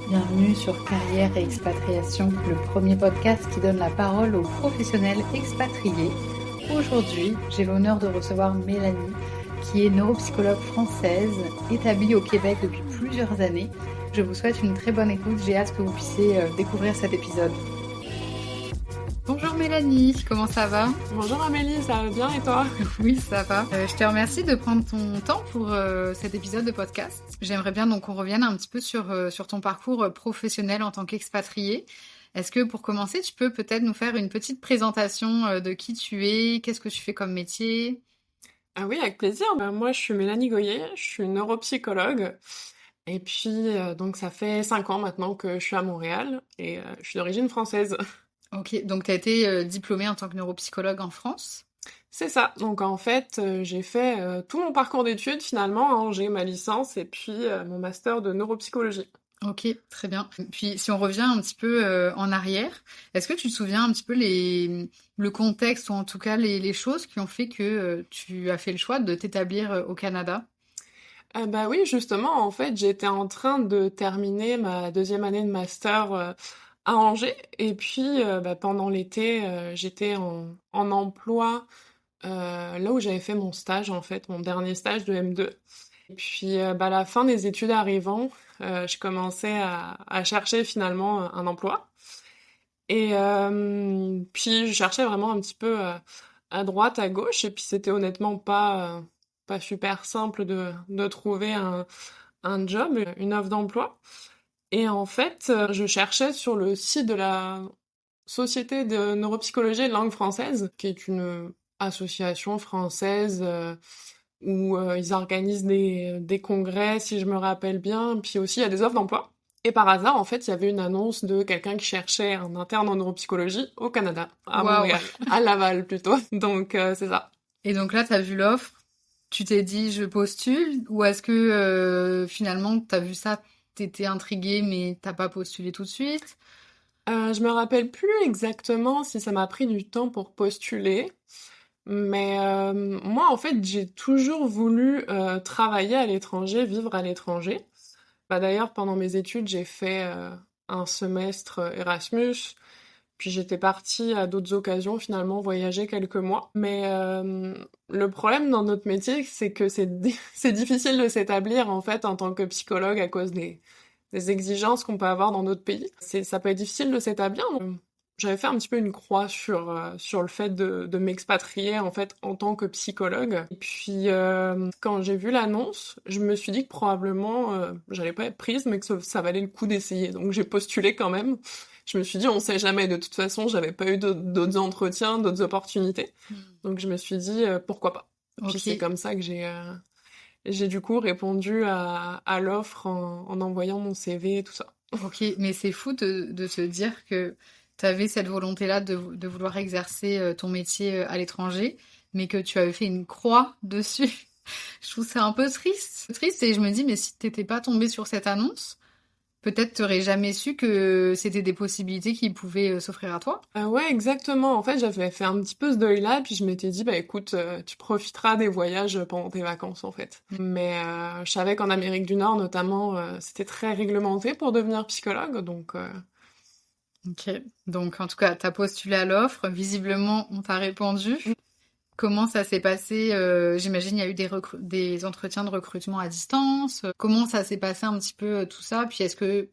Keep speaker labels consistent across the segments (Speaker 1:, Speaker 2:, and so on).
Speaker 1: Bienvenue sur Carrière et Expatriation, le premier podcast qui donne la parole aux professionnels expatriés. Aujourd'hui, j'ai l'honneur de recevoir Mélanie, qui est neuropsychologue française, établie au Québec depuis plusieurs années. Je vous souhaite une très bonne écoute, j'ai hâte que vous puissiez découvrir cet épisode. Bonjour Mélanie, comment ça va?
Speaker 2: Bonjour Amélie, ça va bien et toi?
Speaker 1: Oui, ça va. Je te remercie de prendre ton temps pour cet épisode de podcast. J'aimerais bien donc qu'on revienne un petit peu sur ton parcours professionnel en tant qu'expatrié. Est-ce que pour commencer, tu peux peut-être nous faire une petite présentation de qui tu es, qu'est-ce que tu fais comme métier?
Speaker 2: Ah oui, avec plaisir. Moi, je suis Mélanie Goyer, je suis neuropsychologue. Et puis, donc, ça fait 5 ans maintenant que je suis à Montréal et je suis d'origine française.
Speaker 1: Ok, donc tu as été diplômée en tant que neuropsychologue en France.
Speaker 2: C'est ça. Donc, en fait, j'ai fait tout mon parcours d'études finalement, hein. J'ai ma licence et puis mon master de neuropsychologie.
Speaker 1: Ok, très bien. Puis si on revient un petit peu en arrière, est-ce que tu te souviens un petit peu le contexte ou en tout cas les choses qui ont fait que tu as fait le choix de t'établir au Canada?
Speaker 2: Bah oui, justement, en fait, j'étais en train de terminer ma deuxième année de master à Angers. Et puis, pendant l'été, j'étais en emploi là où j'avais fait mon stage, en fait, mon dernier stage de M2. Et puis, à la fin des études arrivant, je commençais à chercher finalement un emploi. Et puis, je cherchais vraiment un petit peu à droite, à gauche. Et puis, c'était honnêtement pas super simple de trouver un job, une offre d'emploi. Et en fait, je cherchais sur le site de la Société de neuropsychologie et de langue française, qui est une association française où ils organisent des congrès, si je me rappelle bien, puis aussi il y a des offres d'emploi. Et par hasard, en fait, il y avait une annonce de quelqu'un qui cherchait un interne en neuropsychologie au Canada, à
Speaker 1: Waouh!
Speaker 2: Montréal, à Laval plutôt. Donc c'est ça.
Speaker 1: Et donc là, tu as vu l'offre, tu t'es dit je postule, ou est-ce que finalement tu as vu ça, t'étais intriguée mais t'as pas postulé tout de suite?
Speaker 2: Je me rappelle plus exactement si ça m'a pris du temps pour postuler, mais moi, en fait, j'ai toujours voulu travailler à l'étranger, vivre à l'étranger. Bah, d'ailleurs, pendant mes études, j'ai fait un semestre Erasmus, puis j'étais partie à d'autres occasions, finalement, voyager quelques mois. Mais le problème dans notre métier, c'est que c'est difficile de s'établir, en fait, en tant que psychologue à cause des exigences qu'on peut avoir dans d'autres pays. Ça peut être difficile de s'établir. Donc, j'avais fait un petit peu une croix sur le fait de m'expatrier en fait en tant que psychologue. Et puis quand j'ai vu l'annonce, je me suis dit que probablement j'allais pas être prise, mais que ça valait le coup d'essayer. Donc j'ai postulé quand même. Je me suis dit on sait jamais. De toute façon, j'avais pas eu d'autres entretiens, d'autres opportunités. Donc je me suis dit pourquoi pas. Puis c'est
Speaker 1: Ok.
Speaker 2: comme ça que j'ai du coup répondu à l'offre en envoyant mon CV et tout ça.
Speaker 1: Ok, mais c'est fou de se dire que tu avais cette volonté-là de vouloir exercer ton métier à l'étranger, mais que tu avais fait une croix dessus. Je trouve ça un peu triste. Triste, et je me dis, mais si t'étais pas tombée sur cette annonce, peut-être t'aurais jamais su que c'était des possibilités qui pouvaient s'offrir à toi.
Speaker 2: Ouais, exactement. En fait, j'avais fait un petit peu ce deuil-là, puis je m'étais dit, bah écoute, tu profiteras des voyages pendant tes vacances, en fait. Mais je savais qu'en Amérique du Nord, notamment, c'était très réglementé pour devenir psychologue, donc
Speaker 1: Ok. Donc, en tout cas, t'as postulé à l'offre. Visiblement, on t'a répondu. Comment ça s'est passé? J'imagine il y a eu des entretiens de recrutement à distance. Comment ça s'est passé un petit peu tout ça? Puis est-ce que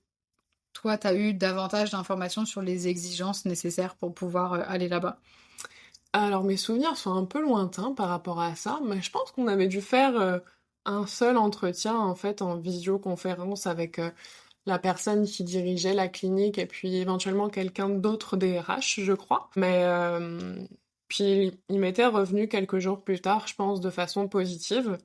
Speaker 1: toi, tu as eu davantage d'informations sur les exigences nécessaires pour pouvoir aller là-bas?
Speaker 2: Alors mes souvenirs sont un peu lointains par rapport à ça, mais je pense qu'on avait dû faire un seul entretien en fait en visioconférence avec la personne qui dirigeait la clinique et puis éventuellement quelqu'un d'autre des RH, je crois. Mais puis il m'était revenu quelques jours plus tard, je pense, de façon positive.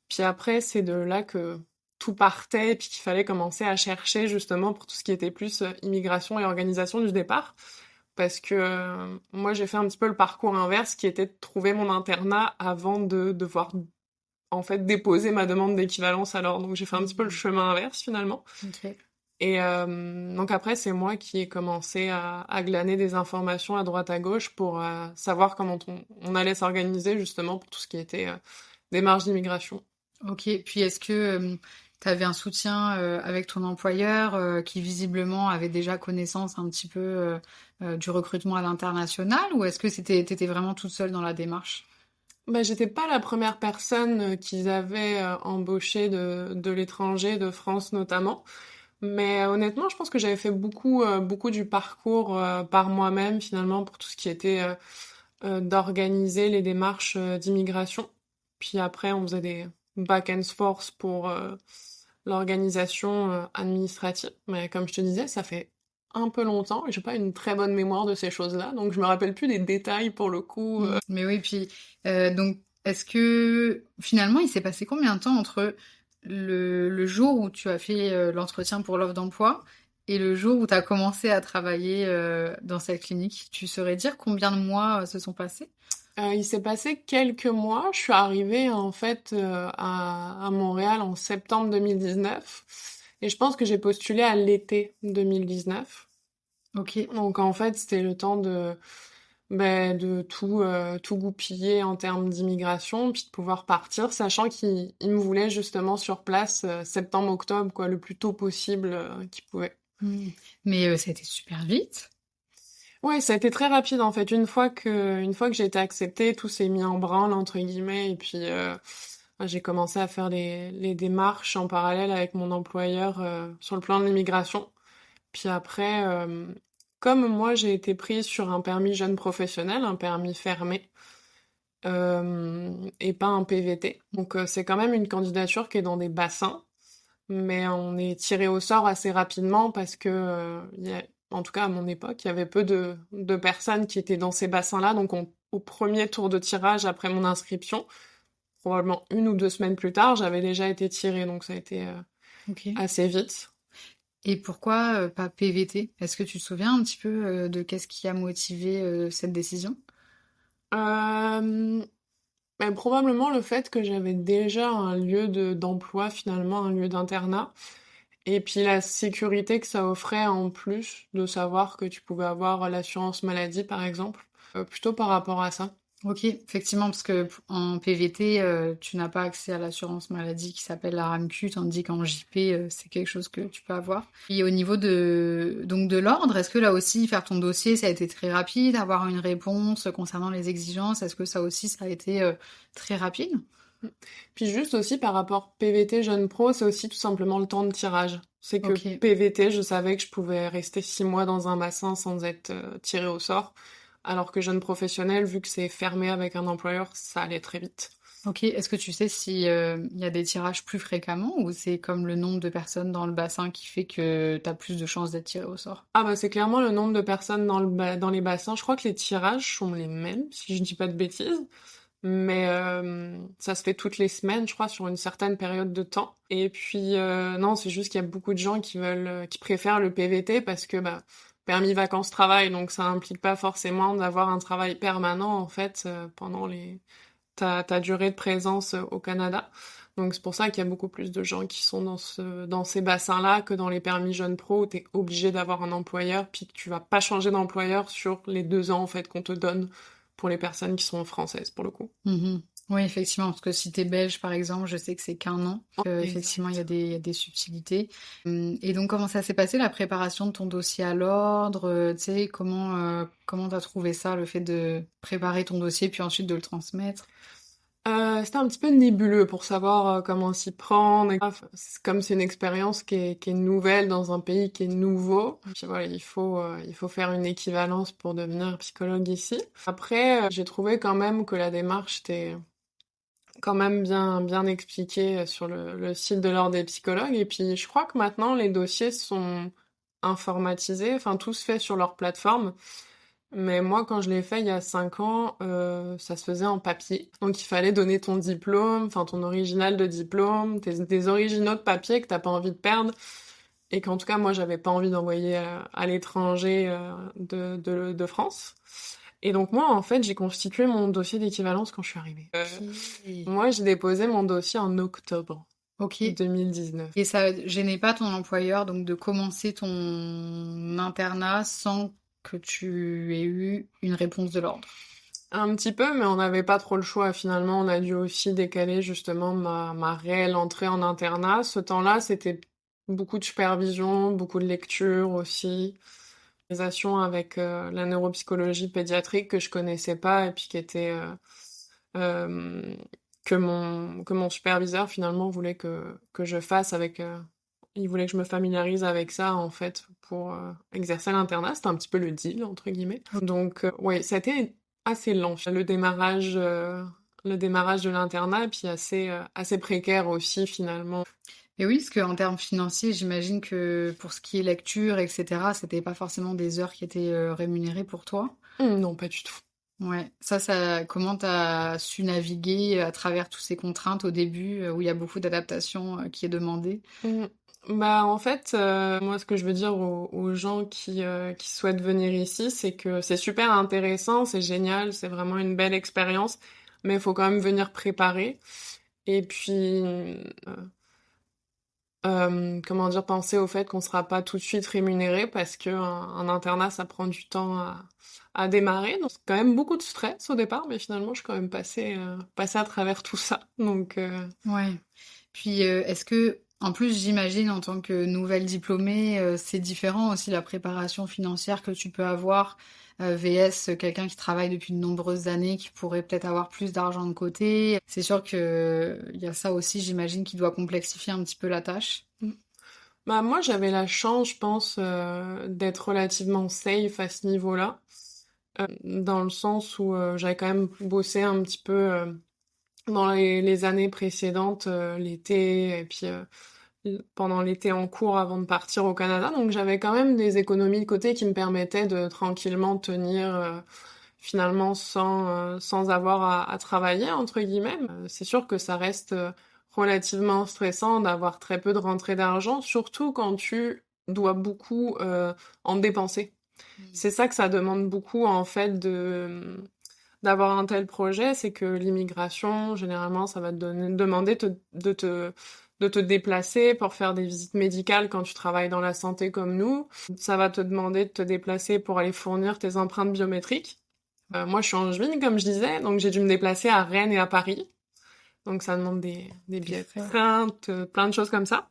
Speaker 2: Puis après, c'est de là que tout partait et puis qu'il fallait commencer à chercher justement pour tout ce qui était plus immigration et organisation du départ. Parce que moi, j'ai fait un petit peu le parcours inverse qui était de trouver mon internat avant de devoir en fait déposer ma demande d'équivalence alors. Donc j'ai fait un petit peu le chemin inverse finalement.
Speaker 1: Ok.
Speaker 2: Et donc après, c'est moi qui ai commencé à glaner des informations à droite à gauche pour savoir comment on allait s'organiser justement pour tout ce qui était démarche d'immigration.
Speaker 1: Ok. Puis est-ce que avais un soutien avec ton employeur qui visiblement avait déjà connaissance un petit peu du recrutement à l'international, ou est-ce que t'étais vraiment toute seule dans la démarche?
Speaker 2: Bah, j'étais pas la première personne qu'ils avaient embauchée de l'étranger, de France notamment. Mais honnêtement, je pense que j'avais fait beaucoup du parcours par moi-même finalement pour tout ce qui était d'organiser les démarches d'immigration. Puis après, on faisait des back and forth pour l'organisation administrative. Mais comme je te disais, ça fait un peu longtemps et j'ai pas une très bonne mémoire de ces choses-là, donc je me rappelle plus des détails pour le coup.
Speaker 1: Mais oui, puis donc est-ce que finalement il s'est passé combien de temps entre le jour où tu as fait l'entretien pour l'offre d'emploi et le jour où tu as commencé à travailler dans cette clinique? Tu saurais dire combien de mois se sont passés?
Speaker 2: Il s'est passé quelques mois. Je suis arrivée en fait à Montréal en septembre 2019 et je pense que j'ai postulé à l'été 2019.
Speaker 1: Ok.
Speaker 2: Donc en fait, c'était le temps de tout goupiller en termes d'immigration, puis de pouvoir partir, sachant qu'ils me voulaient justement sur place septembre-octobre, quoi, le plus tôt possible qu'ils pouvaient.
Speaker 1: Hmm. Mais ça a été super vite.
Speaker 2: Ouais, ça a été très rapide en fait. Une fois que j'ai été acceptée, tout s'est mis en branle entre guillemets, et puis j'ai commencé à faire les démarches en parallèle avec mon employeur sur le plan de l'immigration. Puis après, comme moi j'ai été prise sur un permis jeune professionnel, un permis fermé, et pas un PVT. Donc c'est quand même une candidature qui est dans des bassins, mais on est tiré au sort assez rapidement parce que, en tout cas à mon époque, il y avait peu de personnes qui étaient dans ces bassins-là. Donc au premier tour de tirage après mon inscription, probablement 1 ou 2 semaines plus tard, j'avais déjà été tirée, donc ça a été
Speaker 1: Ok.
Speaker 2: assez vite.
Speaker 1: Et pourquoi pas PVT? Est-ce que tu te souviens un petit peu de qu'est-ce qui a motivé cette décision?
Speaker 2: Euh, Probablement le fait que j'avais déjà un lieu d'emploi, finalement, un lieu d'internat. Et puis la sécurité que ça offrait en plus de savoir que tu pouvais avoir l'assurance maladie, par exemple. Plutôt par rapport à ça.
Speaker 1: Ok, effectivement, parce que en PVT, tu n'as pas accès à l'assurance maladie qui s'appelle la RAMQ, tandis qu'en JP, c'est quelque chose que tu peux avoir. Et au niveau de l'ordre, est-ce que là aussi, faire ton dossier, ça a été très rapide, avoir une réponse concernant les exigences, est-ce que ça aussi, ça a été très rapide?
Speaker 2: Puis juste aussi par rapport PVT Jeune Pro, c'est aussi tout simplement le temps de tirage. C'est que
Speaker 1: Ok.
Speaker 2: PVT, je savais que je pouvais rester 6 mois dans un bassin sans être tirée au sort. Alors que jeune professionnel, vu que c'est fermé avec un employeur, ça allait très vite.
Speaker 1: Ok, est-ce que tu sais si il y a des tirages plus fréquemment ou c'est comme le nombre de personnes dans le bassin qui fait que tu as plus de chances d'être tiré au sort?
Speaker 2: Ah bah c'est clairement le nombre de personnes dans les bassins. Je crois que les tirages sont les mêmes, si je dis pas de bêtises. Mais ça se fait toutes les semaines, je crois, sur une certaine période de temps. Et puis non, c'est juste qu'il y a beaucoup de gens qui préfèrent le PVT parce que bah permis vacances-travail, donc ça implique pas forcément d'avoir un travail permanent en fait pendant ta durée de présence au Canada. Donc c'est pour ça qu'il y a beaucoup plus de gens qui sont dans ces bassins-là que dans les permis jeunes pro où t'es obligé d'avoir un employeur puis que tu vas pas changer d'employeur sur les 2 ans en fait qu'on te donne pour les personnes qui sont françaises pour le coup.
Speaker 1: Mhm. Oui, effectivement, parce que si t'es belge, par exemple, je sais que c'est qu'un an. Effectivement,
Speaker 2: Exact.
Speaker 1: il y a des subtilités. Et donc, comment ça s'est passé, la préparation de ton dossier à l'ordre? Tu sais, comment t'as trouvé ça, le fait de préparer ton dossier, puis ensuite de le transmettre?
Speaker 2: C'était un petit peu nébuleux pour savoir comment s'y prendre. Comme c'est une expérience qui est nouvelle dans un pays qui est nouveau, puis voilà, il faut faire une équivalence pour devenir psychologue ici. Après, j'ai trouvé quand même que la démarche était quand même bien expliquée sur le site de l'Ordre des psychologues. Et puis, je crois que maintenant, les dossiers sont informatisés, enfin, tout se fait sur leur plateforme. Mais moi, quand je l'ai fait il y a 5 ans, ça se faisait en papier. Donc il fallait donner ton diplôme, enfin ton original de diplôme, tes originaux de papier que t'as pas envie de perdre. Et qu'en tout cas, moi, j'avais pas envie d'envoyer à l'étranger de France. Et donc moi, en fait, j'ai constitué mon dossier d'équivalence quand je suis arrivée.
Speaker 1: Ok.
Speaker 2: Moi, j'ai déposé mon dossier en octobre
Speaker 1: Ok.
Speaker 2: 2019.
Speaker 1: Et ça gênait pas ton employeur donc de commencer ton internat sans que tu aies eu une réponse de l'ordre?
Speaker 2: Un petit peu, mais on n'avait pas trop le choix. Finalement, on a dû aussi décaler justement ma réelle entrée en internat. Ce temps-là, c'était beaucoup de supervision, beaucoup de lecture aussi, organisation avec la neuropsychologie pédiatrique que je connaissais pas et puis qui était euh, que mon superviseur finalement voulait que je fasse avec. Il voulait que je me familiarise avec ça en fait pour exercer l'internat. C'était un petit peu le deal entre guillemets. Donc ouais, ça a été assez lent le démarrage de l'internat et puis assez précaire aussi finalement.
Speaker 1: Et oui, parce qu'en termes financiers, j'imagine que pour ce qui est lecture, etc., c'était pas forcément des heures qui étaient rémunérées pour toi.
Speaker 2: Non, pas du tout.
Speaker 1: Ouais, comment t'as su naviguer à travers toutes ces contraintes au début, où il y a beaucoup d'adaptation qui est demandée?
Speaker 2: Mm. Bah en fait, moi ce que je veux dire aux gens qui souhaitent venir ici, c'est que c'est super intéressant, c'est génial, c'est vraiment une belle expérience, mais il faut quand même venir préparer. Et puis, comment dire, penser au fait qu'on sera pas tout de suite rémunéré parce que un internat, ça prend du temps à démarrer. Donc, c'est quand même beaucoup de stress au départ, mais finalement, je suis quand même passée à travers tout ça. Donc,
Speaker 1: Ouais. Puis, est-ce que, en plus, j'imagine, en tant que nouvelle diplômée, c'est différent aussi la préparation financière que tu peux avoir, vs quelqu'un qui travaille depuis de nombreuses années, qui pourrait peut-être avoir plus d'argent de côté. C'est sûr que il y a ça aussi, j'imagine, qui doit complexifier un petit peu la tâche.
Speaker 2: mm. Bah, moi, j'avais la chance, je pense, d'être relativement safe à ce niveau-là. Dans le sens où j'avais quand même bossé un petit peu dans les années précédentes, l'été, et puis pendant l'été en cours avant de partir au Canada. Donc j'avais quand même des économies de côté qui me permettaient de tranquillement tenir finalement sans avoir à travailler, entre guillemets. C'est sûr que ça reste relativement stressant d'avoir très peu de rentrée d'argent, surtout quand tu dois beaucoup en dépenser.
Speaker 1: Mm.
Speaker 2: C'est ça que ça demande beaucoup en fait d'avoir un tel projet, c'est que l'immigration, généralement, ça va demander de te déplacer pour faire des visites médicales quand tu travailles dans la santé comme nous. Ça va te demander de te déplacer pour aller fournir tes empreintes biométriques. Moi, je suis angevine, comme je disais, donc j'ai dû me déplacer à Rennes et à Paris. Donc ça demande des
Speaker 1: Des
Speaker 2: billets de
Speaker 1: frais.
Speaker 2: train, plein de choses comme ça.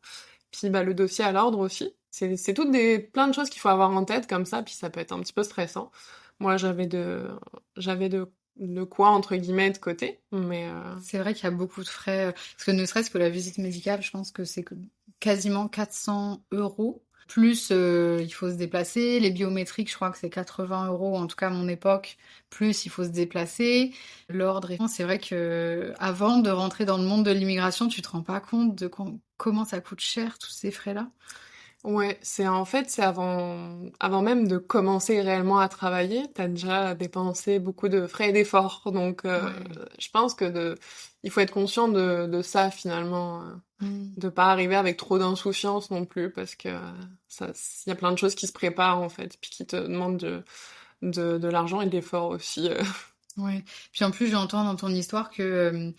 Speaker 2: Puis bah, le dossier à l'ordre aussi. C'est toutes plein de choses qu'il faut avoir en tête comme ça, puis ça peut être un petit peu stressant. Moi, j'avais de quoi, entre guillemets, de côté, mais
Speaker 1: C'est vrai qu'il y a beaucoup de frais, parce que ne serait-ce que la visite médicale, je pense que c'est quasiment 400 euros. Plus, il faut se déplacer. Les biométriques, je crois que c'est 80 euros, en tout cas à mon époque. Plus, il faut se déplacer. L'ordre, c'est vrai que avant de rentrer dans le monde de l'immigration, tu te rends pas compte de comment ça coûte cher, tous ces frais-là.
Speaker 2: ouais, c'est avant même de commencer réellement à travailler, t'as déjà dépensé beaucoup de frais et d'efforts. Donc,
Speaker 1: Ouais.
Speaker 2: je pense que il faut être conscient de ça finalement,
Speaker 1: Mm.
Speaker 2: de pas arriver avec trop d'insouciance non plus, parce que ça, il y a plein de choses qui se préparent en fait, puis qui te demandent de l'argent et de l'effort aussi.
Speaker 1: Ouais. Puis en plus, j'entends dans ton histoire que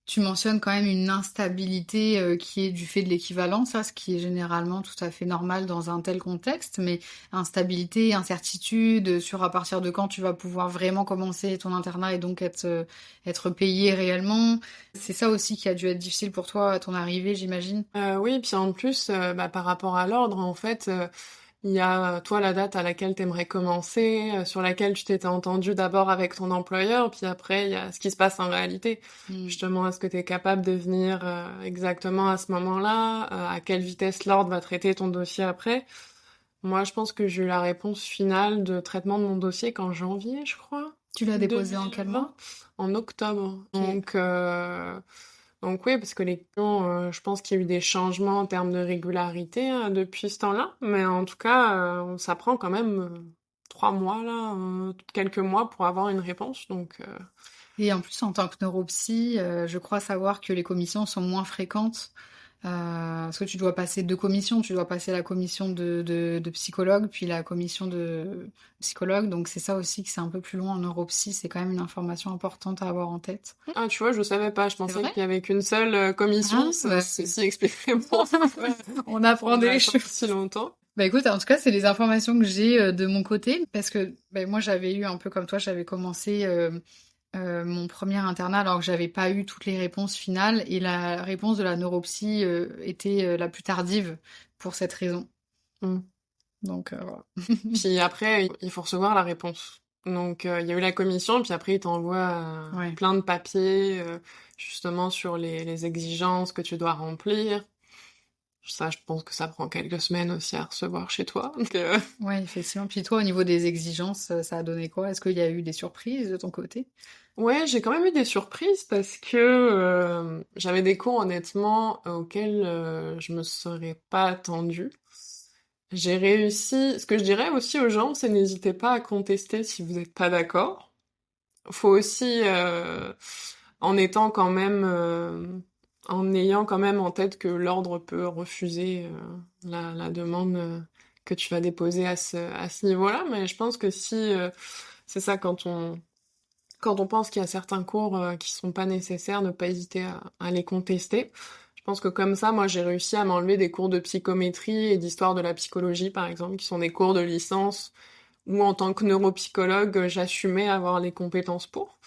Speaker 1: tu mentionnes quand même une instabilité qui est du fait de l'équivalence, ça, ce qui est généralement tout à fait normal dans un tel contexte, mais instabilité, incertitude sur à partir de quand tu vas pouvoir vraiment commencer ton internat et donc être payé réellement. C'est ça aussi qui a dû être difficile pour toi à ton arrivée, j'imagine.
Speaker 2: Oui, puis en plus, bah, par rapport à l'ordre, en fait, il y a toi la date à laquelle t'aimerais commencer, sur laquelle tu t'étais entendu d'abord avec ton employeur, puis après il y a ce qui se passe en réalité.
Speaker 1: Mm.
Speaker 2: Justement, est-ce que t'es capable de venir exactement à ce moment-là? À quelle vitesse l'ordre va traiter ton dossier après? Moi, je pense que j'ai eu la réponse finale de traitement de mon dossier qu'en janvier, je crois,
Speaker 1: Tu l'as déposé en quel
Speaker 2: 2020,
Speaker 1: mois?
Speaker 2: en octobre.
Speaker 1: Ok.
Speaker 2: Donc oui, parce que les clients, je pense qu'il y a eu des changements en termes de régularité depuis ce temps-là, mais en tout cas, ça prend quand même 3 mois là, quelques mois pour avoir une réponse. Donc
Speaker 1: Et en plus, en tant que neuropsy, je crois savoir que les commissions sont moins fréquentes. Parce que tu dois passer deux commissions. Tu dois passer la commission de psychologue, puis la commission de psychologue. Donc c'est ça aussi que c'est un peu plus loin en neuropsy. C'est quand même une information importante à avoir en tête.
Speaker 2: ah, tu vois, je savais pas. Je
Speaker 1: C'est
Speaker 2: pensais
Speaker 1: vrai?
Speaker 2: qu'il y avait qu'une seule
Speaker 1: Ah,
Speaker 2: commission.
Speaker 1: bah,
Speaker 2: Ceci expliquerait pourquoi
Speaker 1: on apprend
Speaker 2: on a
Speaker 1: des
Speaker 2: attendu
Speaker 1: choses.
Speaker 2: si longtemps.
Speaker 1: Bah écoute, en tout cas, c'est les informations que j'ai de mon côté, parce que moi, j'avais eu un peu comme toi, j'avais commencé mon premier internat alors que j'avais pas eu toutes les réponses finales, et la réponse de la neuropsy était la plus tardive pour cette raison.
Speaker 2: Mmh.
Speaker 1: Donc voilà.
Speaker 2: Puis après, il faut recevoir la réponse. Donc, il y a eu la commission, puis après, ils t'envoient
Speaker 1: Ouais.
Speaker 2: plein de papiers, justement sur les exigences que tu dois remplir. Ça, je pense que ça prend quelques semaines aussi à recevoir chez toi. Donc,
Speaker 1: Ouais, effectivement. Puis toi, au niveau des exigences, ça a donné quoi? Est-ce qu'il y a eu des surprises de ton côté?
Speaker 2: ouais, j'ai quand même eu des surprises parce que j'avais des cours, honnêtement, auxquels je me serais pas attendue. J'ai réussi. Ce que je dirais aussi aux gens, c'est n'hésitez pas à contester si vous n'êtes pas d'accord. Faut aussi, en étant quand même, en ayant quand même en tête que l'ordre peut refuser la demande que tu vas déposer à ce niveau-là. Mais je pense que si, c'est ça, quand on pense qu'il y a certains cours qui sont pas nécessaires, ne pas hésiter à les contester. Je pense que comme ça, moi, j'ai réussi à m'enlever des cours de psychométrie et d'histoire de la psychologie, par exemple, qui sont des cours de licence où, en tant que neuropsychologue, j'assumais avoir les compétences pour.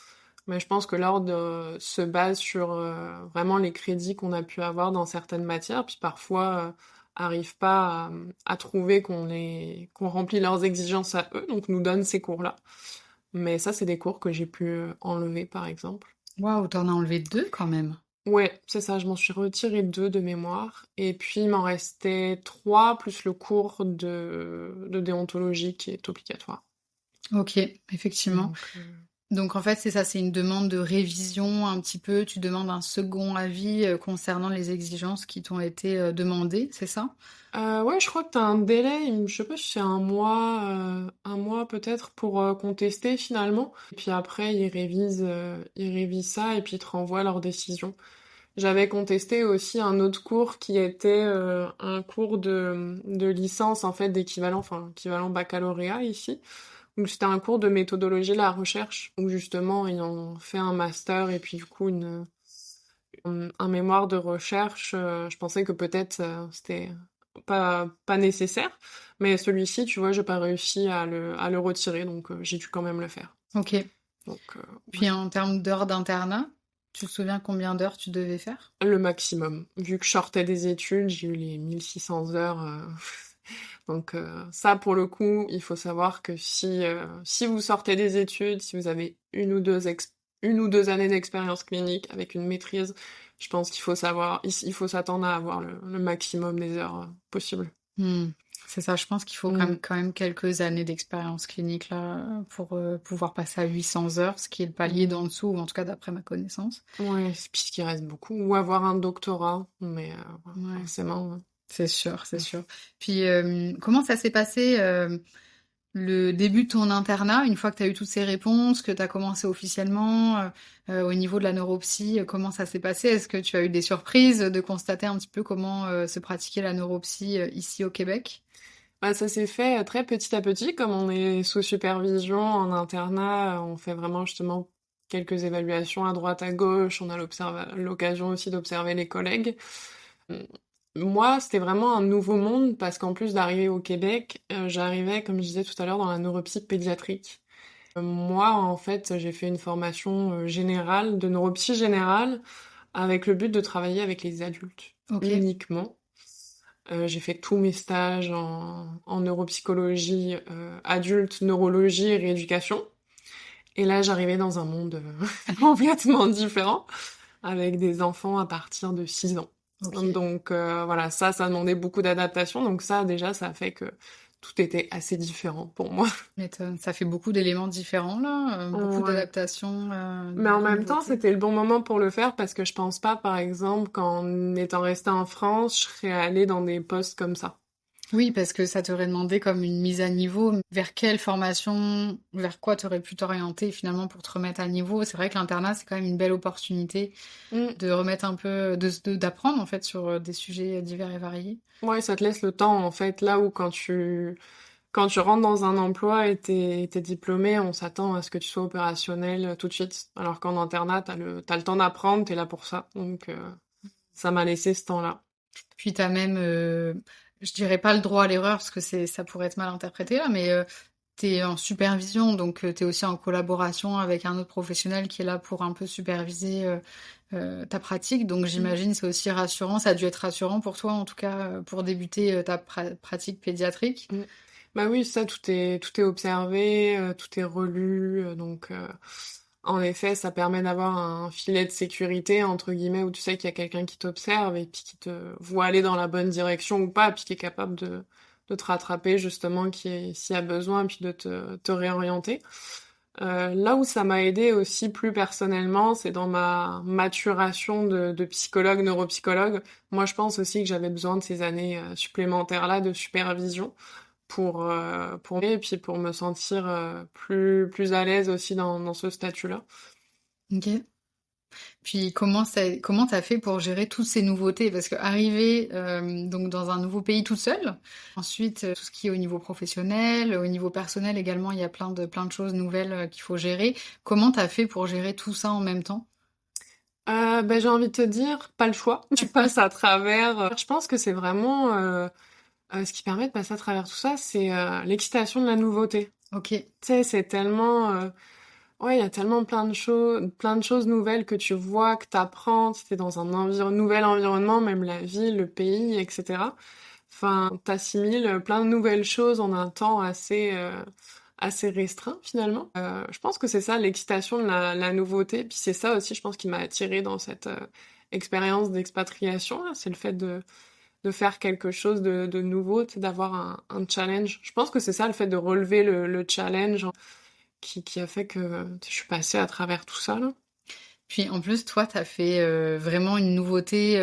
Speaker 2: Mais je pense que l'ordre se base sur vraiment les crédits qu'on a pu avoir dans certaines matières, puis parfois arrive pas à trouver qu'on remplit leurs exigences à eux, donc nous donnent ces cours-là. Mais ça, c'est des cours que j'ai pu enlever, par exemple.
Speaker 1: Waouh, t'en as enlevé 2 quand même.
Speaker 2: Ouais, c'est ça, je m'en suis retiré 2 de mémoire. Et puis, il m'en restait 3, plus le cours de déontologie qui est obligatoire.
Speaker 1: Ok, effectivement.
Speaker 2: Donc,
Speaker 1: Donc en fait, c'est ça, c'est une demande de révision un petit peu. Tu demandes un second avis concernant les exigences qui t'ont été demandées, c'est ça?
Speaker 2: ouais, je crois que t'as un délai, je sais pas si c'est un mois peut-être pour contester finalement. Et puis après, ils révisent ça et puis ils te renvoient leur décision. J'avais contesté aussi un autre cours qui était un cours de licence en fait d'équivalent, enfin équivalent baccalauréat ici. Donc c'était un cours de méthodologie de la recherche où justement ils ont fait un master et puis du coup un mémoire de recherche. Je pensais que peut-être c'était pas nécessaire, mais celui-ci, tu vois, j'ai pas réussi à le retirer, donc j'ai dû quand même le faire.
Speaker 1: Ok.
Speaker 2: Donc ouais.
Speaker 1: Puis en termes d'heures d'internat, tu te souviens combien d'heures tu devais faire?
Speaker 2: Le maximum. Vu que je sortais des études, j'ai eu les 1600 heures. Donc ça, pour le coup, il faut savoir que si vous sortez des études, si vous avez une ou deux années d'expérience clinique avec une maîtrise, je pense il faut s'attendre à avoir le maximum des heures possibles.
Speaker 1: Hmm. C'est ça, je pense qu'il faut
Speaker 2: Mm.
Speaker 1: quand même quelques années d'expérience clinique là pour pouvoir passer à 800 heures, ce qui est le palier
Speaker 2: Mm.
Speaker 1: d'en dessous, ou en tout cas d'après ma connaissance.
Speaker 2: Ouais, puisqu'il reste beaucoup. Ou avoir un doctorat, mais ouais,
Speaker 1: Ouais,
Speaker 2: forcément.
Speaker 1: c'est sûr, c'est
Speaker 2: Mm.
Speaker 1: sûr. Puis comment ça s'est passé le début de ton internat, une fois que tu as eu toutes ces réponses, que tu as commencé officiellement au niveau de la neuropsy, comment ça s'est passé? Est-ce que tu as eu des surprises de constater un petit peu comment se pratiquait la neuropsy ici au Québec?
Speaker 2: Bah, ça s'est fait très petit à petit, comme on est sous supervision en internat, on fait vraiment justement quelques évaluations à droite à gauche, on a l'occasion aussi d'observer les collègues. Mm. Moi, c'était vraiment un nouveau monde parce qu'en plus d'arriver au Québec, j'arrivais, comme je disais tout à l'heure, dans la neuropsy pédiatrique. Moi, en fait, j'ai fait une formation générale, de neuropsy générale, avec le but de travailler avec les adultes
Speaker 1: Ok.
Speaker 2: uniquement. J'ai fait tous mes stages en neuropsychologie adulte, neurologie et rééducation. Et là, j'arrivais dans un monde complètement différent, avec des enfants à partir de 6 ans.
Speaker 1: Ok.
Speaker 2: Donc voilà, ça demandait beaucoup d'adaptation. Donc ça, déjà, ça a fait que tout était assez différent pour moi.
Speaker 1: M'étonne. Ça fait beaucoup d'éléments différents là, beaucoup
Speaker 2: Ouais.
Speaker 1: d'adaptations,
Speaker 2: Mais en
Speaker 1: de
Speaker 2: même temps,
Speaker 1: nouveautés.
Speaker 2: c'était le bon moment pour le faire parce que je pense pas, par exemple, qu'en étant restée en France, je serais allée dans des postes comme ça.
Speaker 1: Oui, parce que ça t'aurait demandé comme une mise à niveau. Vers quelle formation, vers quoi t'aurais pu t'orienter finalement pour te remettre à niveau? C'est vrai que l'internat, c'est quand même une belle opportunité
Speaker 2: Mm.
Speaker 1: de remettre un peu, d'apprendre en fait sur des sujets divers et variés.
Speaker 2: Ouais, ça te laisse le temps, en fait, là où quand tu rentres dans un emploi et t'es diplômé, on s'attend à ce que tu sois opérationnel tout de suite. Alors qu'en internat, t'as le temps d'apprendre, t'es là pour ça. Donc, ça m'a laissé ce temps-là.
Speaker 1: Puis t'as même je dirais pas le droit à l'erreur parce que ça pourrait être mal interprété là, mais t'es en supervision, donc t'es aussi en collaboration avec un autre professionnel qui est là pour un peu superviser ta pratique. Donc
Speaker 2: Mmh.
Speaker 1: j'imagine c'est aussi rassurant. Ça a dû être rassurant pour toi, en tout cas, pour débuter ta pratique pédiatrique.
Speaker 2: Mmh. Bah oui, ça, tout est observé, tout est relu, en effet, ça permet d'avoir un filet de sécurité, entre guillemets, où tu sais qu'il y a quelqu'un qui t'observe et puis qui te voit aller dans la bonne direction ou pas, puis qui est capable de te rattraper, justement, s'il y a besoin, puis de te réorienter. Là où ça m'a aidé aussi plus personnellement, c'est dans ma maturation de psychologue, neuropsychologue. Moi, je pense aussi que j'avais besoin de ces années supplémentaires-là de supervision pour et puis pour me sentir plus à l'aise aussi dans ce statut-là.
Speaker 1: Ok. Puis comment t'as fait pour gérer toutes ces nouveautés? Parce que arriver donc dans un nouveau pays toute seule, ensuite tout ce qui est au niveau professionnel, au niveau personnel également, il y a plein de choses nouvelles qu'il faut gérer. Comment t'as fait pour gérer tout ça en même temps?
Speaker 2: Ben, j'ai envie de te dire, pas le choix. Tu passes à travers. Je pense que c'est vraiment ce qui permet de passer à travers tout ça, c'est l'excitation de la nouveauté.
Speaker 1: Ok.
Speaker 2: Tu sais, c'est tellement ouais, il y a tellement plein de choses nouvelles que tu vois, que t'apprends, si t'es dans un nouvel environnement, même la ville, le pays, etc. Enfin, t'assimiles plein de nouvelles choses en un temps assez restreint finalement. Je pense que c'est ça l'excitation de la nouveauté, puis c'est ça aussi, je pense, qui m'a attirée dans cette expérience d'expatriation, là. C'est le fait de faire quelque chose de nouveau, tu sais, d'avoir un challenge. Je pense que c'est ça le fait de relever le challenge qui a fait que je suis passée à travers tout ça, là.
Speaker 1: Puis en plus, toi, t'as fait vraiment une nouveauté.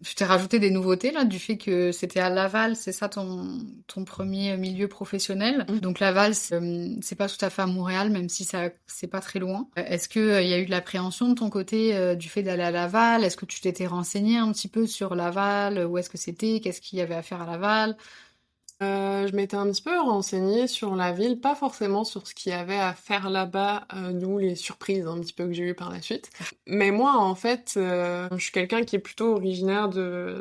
Speaker 1: Tu t'es rajouté des nouveautés là, du fait que c'était à Laval, c'est ça ton premier milieu professionnel.
Speaker 2: Mm.
Speaker 1: Donc Laval, c'est pas tout à fait à Montréal, même si ça c'est pas très loin. Est-ce que il y a eu de l'appréhension de ton côté du fait d'aller à Laval? Est-ce que tu t'étais renseigné un petit peu sur Laval? Où est-ce que c'était? Qu'est-ce qu'il y avait à faire à Laval?
Speaker 2: Je m'étais un petit peu renseignée sur la ville, pas forcément sur ce qu'il y avait à faire là-bas, d'où les surprises un petit peu que j'ai eues par la suite. Mais moi, en fait, je suis quelqu'un qui est plutôt originaire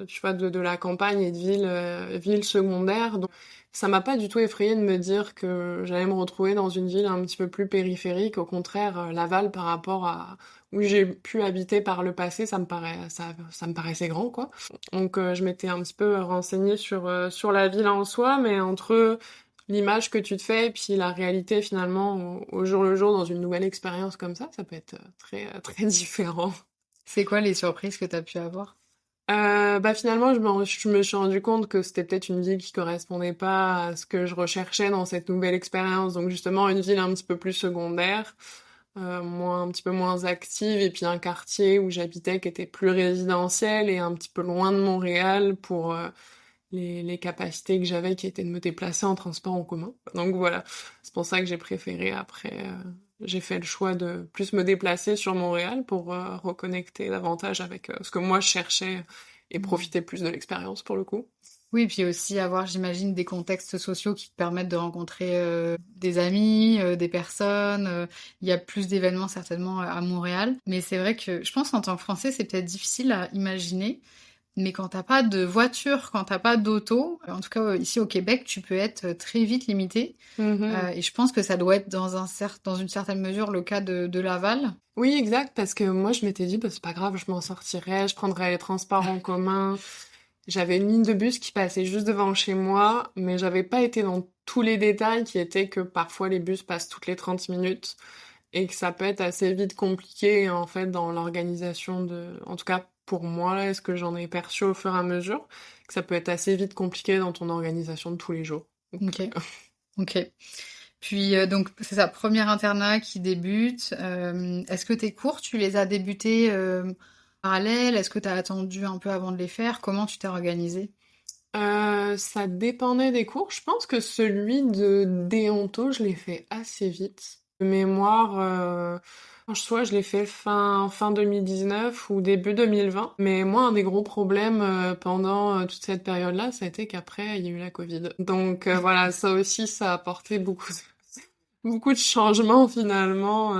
Speaker 2: tu vois, de la campagne et de villes secondaires. Donc, ça m'a pas du tout effrayée de me dire que j'allais me retrouver dans une ville un petit peu plus périphérique. Au contraire, Laval, par rapport à où j'ai pu habiter par le passé, ça me paraissait grand, quoi. Donc je m'étais un petit peu renseignée sur la ville en soi, mais entre l'image que tu te fais et puis la réalité finalement au jour le jour dans une nouvelle expérience comme ça peut être très différent.
Speaker 1: C'est quoi les surprises que t'as pu avoir?
Speaker 2: Bah finalement je me suis rendu compte que c'était peut-être une ville qui correspondait pas à ce que je recherchais dans cette nouvelle expérience, donc justement une ville un petit peu plus secondaire, un petit peu moins active, et puis un quartier où j'habitais qui était plus résidentiel et un petit peu loin de Montréal pour les capacités que j'avais qui étaient de me déplacer en transport en commun. Donc voilà, c'est pour ça que j'ai préféré après, j'ai fait le choix de plus me déplacer sur Montréal pour reconnecter davantage avec ce que moi je cherchais et profiter plus de l'expérience pour le coup.
Speaker 1: Oui, puis aussi avoir, j'imagine, des contextes sociaux qui te permettent de rencontrer des amis, des personnes. Il y a plus d'événements certainement à Montréal. Mais c'est vrai que je pense qu'en tant que Français, c'est peut-être difficile à imaginer. Mais quand t'as pas de voiture, quand t'as pas d'auto, en tout cas ici au Québec, tu peux être très vite limité.
Speaker 2: Mhm.
Speaker 1: Et je pense que ça doit être dans une certaine mesure le cas de Laval.
Speaker 2: Oui, exact, parce que moi je m'étais dit, bah, c'est pas grave, je m'en sortirais, je prendrais les transports en commun. J'avais une ligne de bus qui passait juste devant chez moi, mais j'avais pas été dans tous les détails qui étaient que parfois les bus passent toutes les 30 minutes et que ça peut être assez vite compliqué en fait dans l'organisation en tout cas pour moi là, est-ce que j'en ai perçu au fur et à mesure, que ça peut être assez vite compliqué dans ton organisation de tous les jours. Donc,
Speaker 1: Ok, ok. Puis donc c'est sa première internat qui débute. Est-ce que tes cours, tu les as débutés parallèles? Est-ce que tu as attendu un peu avant de les faire? Comment tu t'es organisée?
Speaker 2: ça dépendait des cours. Je pense que celui de déonto, je l'ai fait assez vite. De mémoire, soit je l'ai fait fin 2019 ou début 2020. Mais moi, un des gros problèmes pendant toute cette période-là, ça a été qu'après, il y a eu la Covid. Donc voilà, ça aussi, ça a apporté beaucoup de changements finalement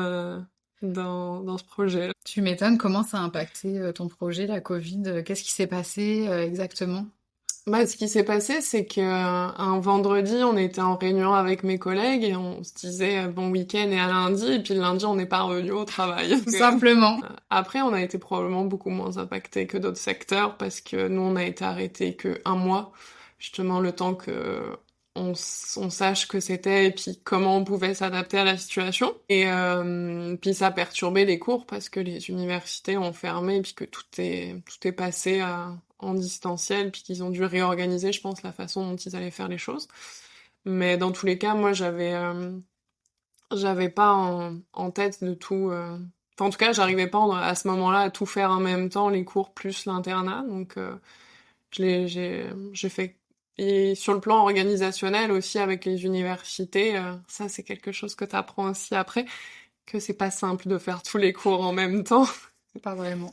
Speaker 2: dans ce projet.
Speaker 1: Tu m'étonnes comment ça a impacté ton projet, la Covid. Qu'est-ce qui s'est passé exactement?
Speaker 2: Bah, ce qui s'est passé, c'est que un vendredi, on était en réunion avec mes collègues et on se disait bon week-end et à lundi, et puis le lundi, on n'est pas revenu au travail.
Speaker 1: Tout simplement.
Speaker 2: Après, on a été probablement beaucoup moins impactés que d'autres secteurs parce que nous, on a été arrêtés que un mois, justement le temps que on sache que c'était et puis comment on pouvait s'adapter à la situation. Et puis ça a perturbé les cours parce que les universités ont fermé et puis que tout est passé en distanciel puis qu'ils ont dû réorganiser, je pense, la façon dont ils allaient faire les choses. Mais dans tous les cas, moi, j'avais pas en tête de tout. Enfin, en tout cas, j'arrivais pas à ce moment-là à tout faire en même temps, les cours plus l'internat. Donc, j'ai fait. Et sur le plan organisationnel aussi avec les universités, ça c'est quelque chose que tu apprends aussi après, que c'est pas simple de faire tous les cours en même temps.
Speaker 1: Pas vraiment.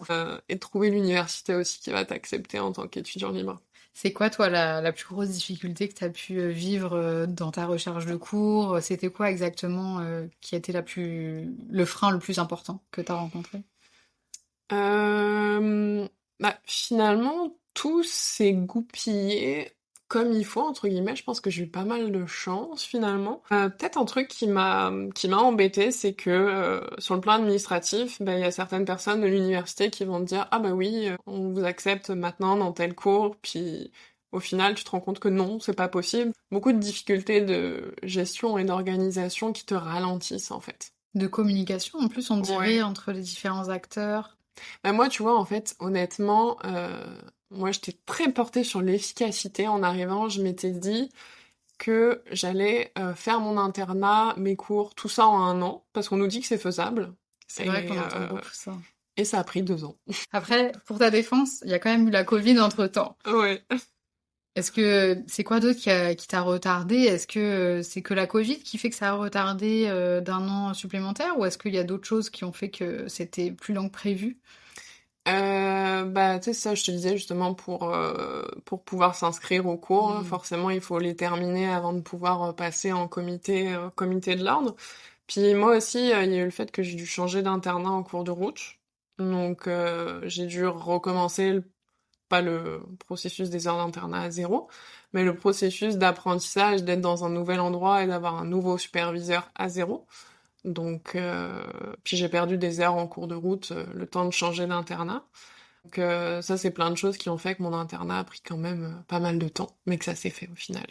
Speaker 2: Et de trouver l'université aussi qui va t'accepter en tant qu'étudiant libre.
Speaker 1: C'est quoi, toi, la plus grosse difficulté que tu as pu vivre dans ta recherche de cours? C'était quoi exactement qui a été le frein le plus important que tu as rencontré?
Speaker 2: Bah, finalement, tout s'est goupillé comme il faut, entre guillemets. Je pense que j'ai eu pas mal de chance, finalement. Peut-être un truc qui m'a embêté, c'est que sur le plan administratif, bah, il y a certaines personnes de l'université qui vont te dire «Ah bah oui, on vous accepte maintenant dans tel cours», puis au final, tu te rends compte que non, c'est pas possible. Beaucoup de difficultés de gestion et d'organisation qui te ralentissent, en fait.
Speaker 1: De communication, en plus, on dirait,
Speaker 2: Ouais.
Speaker 1: entre les différents acteurs.
Speaker 2: Bah, moi, tu vois, en fait, honnêtement, moi, j'étais très portée sur l'efficacité. En arrivant, je m'étais dit que j'allais faire mon internat, mes cours, tout ça en un an, parce qu'on nous dit que c'est faisable.
Speaker 1: C'est vrai
Speaker 2: Et,
Speaker 1: qu'on entend beaucoup ça.
Speaker 2: et ça a pris 2 ans.
Speaker 1: Après, pour ta défense, il y a quand même eu la Covid entre-temps.
Speaker 2: Ouais.
Speaker 1: Est-ce que c'est quoi d'autre qui t'a retardé? Est-ce que c'est que la Covid qui fait que ça a retardé d'un an supplémentaire ou est-ce qu'il y a d'autres choses qui ont fait que c'était plus long que prévu?
Speaker 2: Bah, tu sais, ça, je te disais justement pour pouvoir s'inscrire au cours, hein,
Speaker 1: Hmm.
Speaker 2: forcément, il faut les terminer avant de pouvoir passer en comité de l'ordre. Puis moi aussi, il y a eu le fait que j'ai dû changer d'internat en cours de route. Donc, j'ai dû recommencer, pas le processus des heures d'internat à zéro, mais le processus d'apprentissage, d'être dans un nouvel endroit et d'avoir un nouveau superviseur à zéro. Donc, puis j'ai perdu des heures en cours de route, le temps de changer d'internat. Donc, ça, c'est plein de choses qui ont fait que mon internat a pris quand même pas mal de temps, mais que ça s'est fait au final.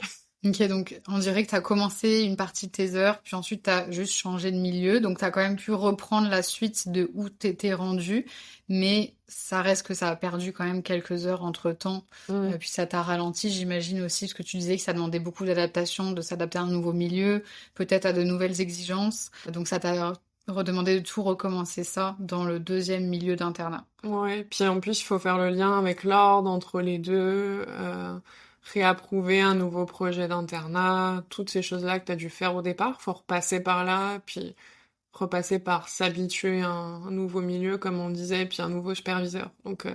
Speaker 1: Ok, donc on dirait que tu as commencé une partie de tes heures, puis ensuite tu as juste changé de milieu, donc tu as quand même pu reprendre la suite de où t'étais rendu, mais ça reste que ça a perdu quand même quelques heures entre-temps,
Speaker 2: Mm.
Speaker 1: puis ça t'a ralenti, j'imagine aussi, parce que tu disais que ça demandait beaucoup d'adaptation, de s'adapter à un nouveau milieu, peut-être à de nouvelles exigences, donc ça t'a redemandé de tout recommencer ça dans le deuxième milieu d'internat.
Speaker 2: Ouais, puis en plus, il faut faire le lien avec l'ordre entre les deux, réapprouver un nouveau projet d'internat, toutes ces choses-là que tu as dû faire au départ, faut repasser par là, puis repasser par s'habituer à un nouveau milieu, comme on disait, puis un nouveau superviseur. Donc,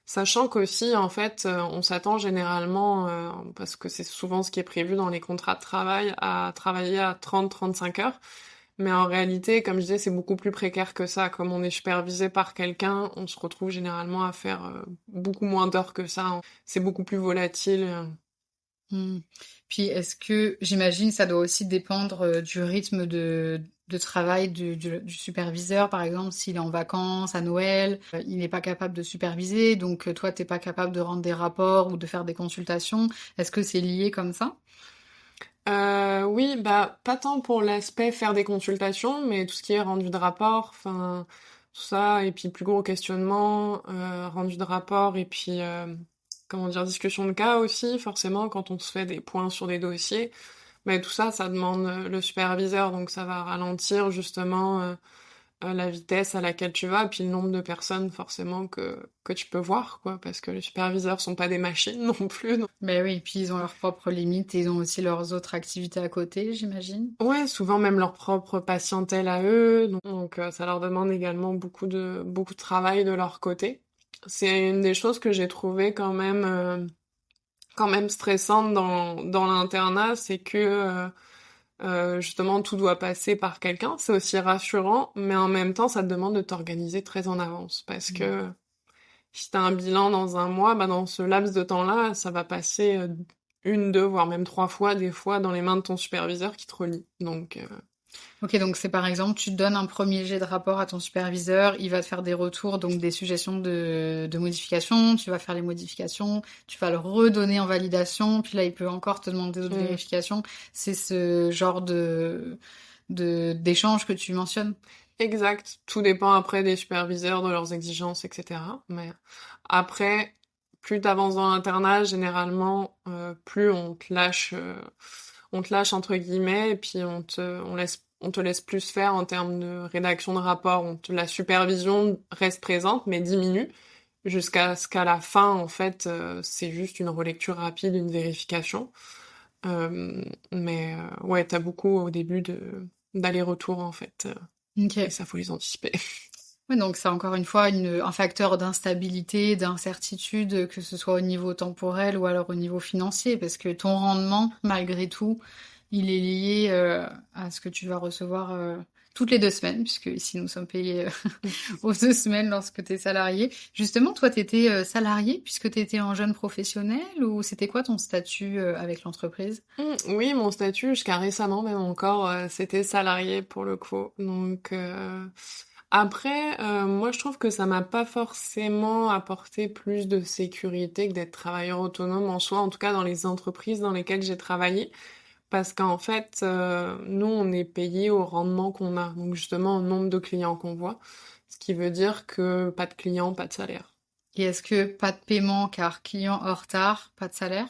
Speaker 2: sachant qu'aussi, en fait, on s'attend généralement, parce que c'est souvent ce qui est prévu dans les contrats de travail, à travailler à 30-35 heures. Mais en réalité, comme je disais, c'est beaucoup plus précaire que ça. Comme on est supervisé par quelqu'un, on se retrouve généralement à faire beaucoup moins d'heures que ça. C'est beaucoup plus volatile.
Speaker 1: Hmm. Puis est-ce que, j'imagine, ça doit aussi dépendre du rythme de travail du superviseur, par exemple, s'il est en vacances, à Noël, il n'est pas capable de superviser, donc toi, t'es pas capable de rendre des rapports ou de faire des consultations. Est-ce que c'est lié comme ça?
Speaker 2: Oui, bah pas tant pour l'aspect faire des consultations, mais tout ce qui est rendu de rapport, enfin tout ça, et puis plus gros questionnement, rendu de rapport, et puis comment dire, discussion de cas aussi, forcément, quand on se fait des points sur des dossiers. Mais tout ça, ça demande le superviseur, donc ça va ralentir justement la vitesse à laquelle tu vas, puis le nombre de personnes forcément que tu peux voir, quoi, parce que les superviseurs sont pas des machines non plus.
Speaker 1: Ben oui, puis ils ont leurs propres limites et ils ont aussi leurs autres activités à côté, j'imagine.
Speaker 2: Ouais, souvent même leur propre patientèle à eux, donc ça leur demande également beaucoup de travail de leur côté. C'est une des choses que j'ai trouvé quand même stressante dans l'internat, c'est que justement tout doit passer par quelqu'un. C'est aussi rassurant, mais en même temps ça te demande de t'organiser très en avance parce que Si tu as un bilan dans un mois, bah, dans ce laps de temps-là, ça va passer, 1, 2, voire même 3 fois, des fois, dans les mains de ton superviseur qui te relie. Donc
Speaker 1: Ok, donc c'est par exemple, tu donnes un premier jet de rapport à ton superviseur, il va te faire des retours, donc des suggestions de modifications, tu vas faire les modifications, tu vas le redonner en validation, puis là il peut encore te demander d'autres
Speaker 2: mmh.
Speaker 1: vérifications. C'est ce genre d'échange que tu mentionnes.
Speaker 2: Exact. Tout dépend après des superviseurs, de leurs exigences, etc. Mais après, plus t'avances dans l'internat, généralement, plus on te lâche entre guillemets, et puis on te laisse plus faire en termes de rédaction de rapport. La supervision reste présente, mais diminue jusqu'à ce qu'à la fin, en fait, c'est juste une relecture rapide, une vérification. Ouais, t'as beaucoup au début d'aller-retour en fait. Et
Speaker 1: Ok.
Speaker 2: ça, faut les anticiper.
Speaker 1: Oui, donc c'est encore une fois un facteur d'instabilité, d'incertitude, que ce soit au niveau temporel ou alors au niveau financier, parce que ton rendement, malgré tout, il est lié à ce que tu vas recevoir toutes les 2 semaines, puisque ici nous sommes payés aux 2 semaines lorsque tu es salarié. Justement, toi, tu étais salarié puisque tu étais en jeune professionnel ou c'était quoi ton statut avec l'entreprise?
Speaker 2: Oui, mon statut, jusqu'à récemment même encore, c'était salarié pour le coup. Donc après, moi je trouve que ça m'a pas forcément apporté plus de sécurité que d'être travailleur autonome en soi, en tout cas dans les entreprises dans lesquelles j'ai travaillé. Parce qu'en fait, nous, on est payé au rendement qu'on a, donc justement au nombre de clients qu'on voit, ce qui veut dire que pas de clients, pas de salaire.
Speaker 1: Et est-ce que pas de paiement car client en retard, pas de salaire?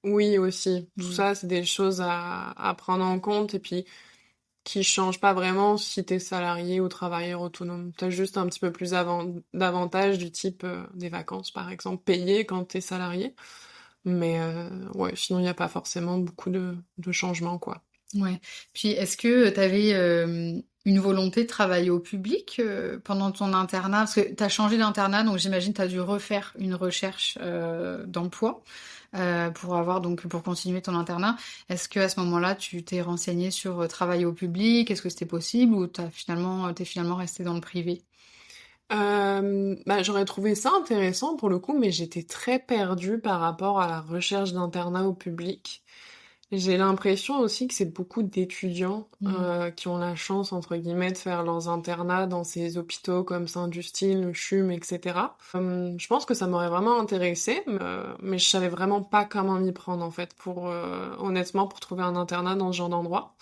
Speaker 2: Oui, aussi. Tout
Speaker 1: Hmm.
Speaker 2: ça, c'est des choses à prendre en compte et puis qui changent pas vraiment si t'es salarié ou travailleur autonome. T'as juste un petit peu plus d'avantages du type des vacances, par exemple, payées quand t'es salarié. Mais ouais, sinon, il n'y a pas forcément beaucoup de changements, quoi.
Speaker 1: Ouais. Puis est-ce que tu avais une volonté de travailler au public pendant ton internat? Parce que tu as changé d'internat, donc j'imagine tu as dû refaire une recherche d'emploi pour avoir donc pour continuer ton internat. Est-ce que à ce moment-là, tu t'es renseigné sur travailler au public? Est-ce que c'était possible ou t'es finalement resté dans le privé?
Speaker 2: Bah, j'aurais trouvé ça intéressant pour le coup, mais j'étais très perdue par rapport à la recherche d'internat au public. J'ai l'impression aussi que c'est beaucoup d'étudiants
Speaker 1: Mhm.
Speaker 2: qui ont la chance, entre guillemets, de faire leurs internats dans ces hôpitaux comme Sainte-Justine, le CHUM, etc. Je pense que ça m'aurait vraiment intéressée, mais je savais vraiment pas comment m'y prendre, en fait, honnêtement, pour trouver un internat dans ce genre d'endroit.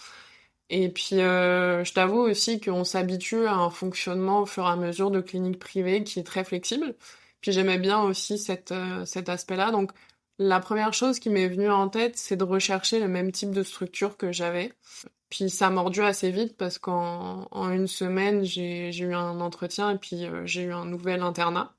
Speaker 2: Et puis, je t'avoue aussi qu'on s'habitue à un fonctionnement au fur et à mesure de cliniques privées qui est très flexible. Puis j'aimais bien aussi cet aspect-là. Donc, la première chose qui m'est venue en tête, c'est de rechercher le même type de structure que j'avais. Puis ça a mordu assez vite parce qu'en une semaine, j'ai eu un entretien et puis j'ai eu un nouvel internat.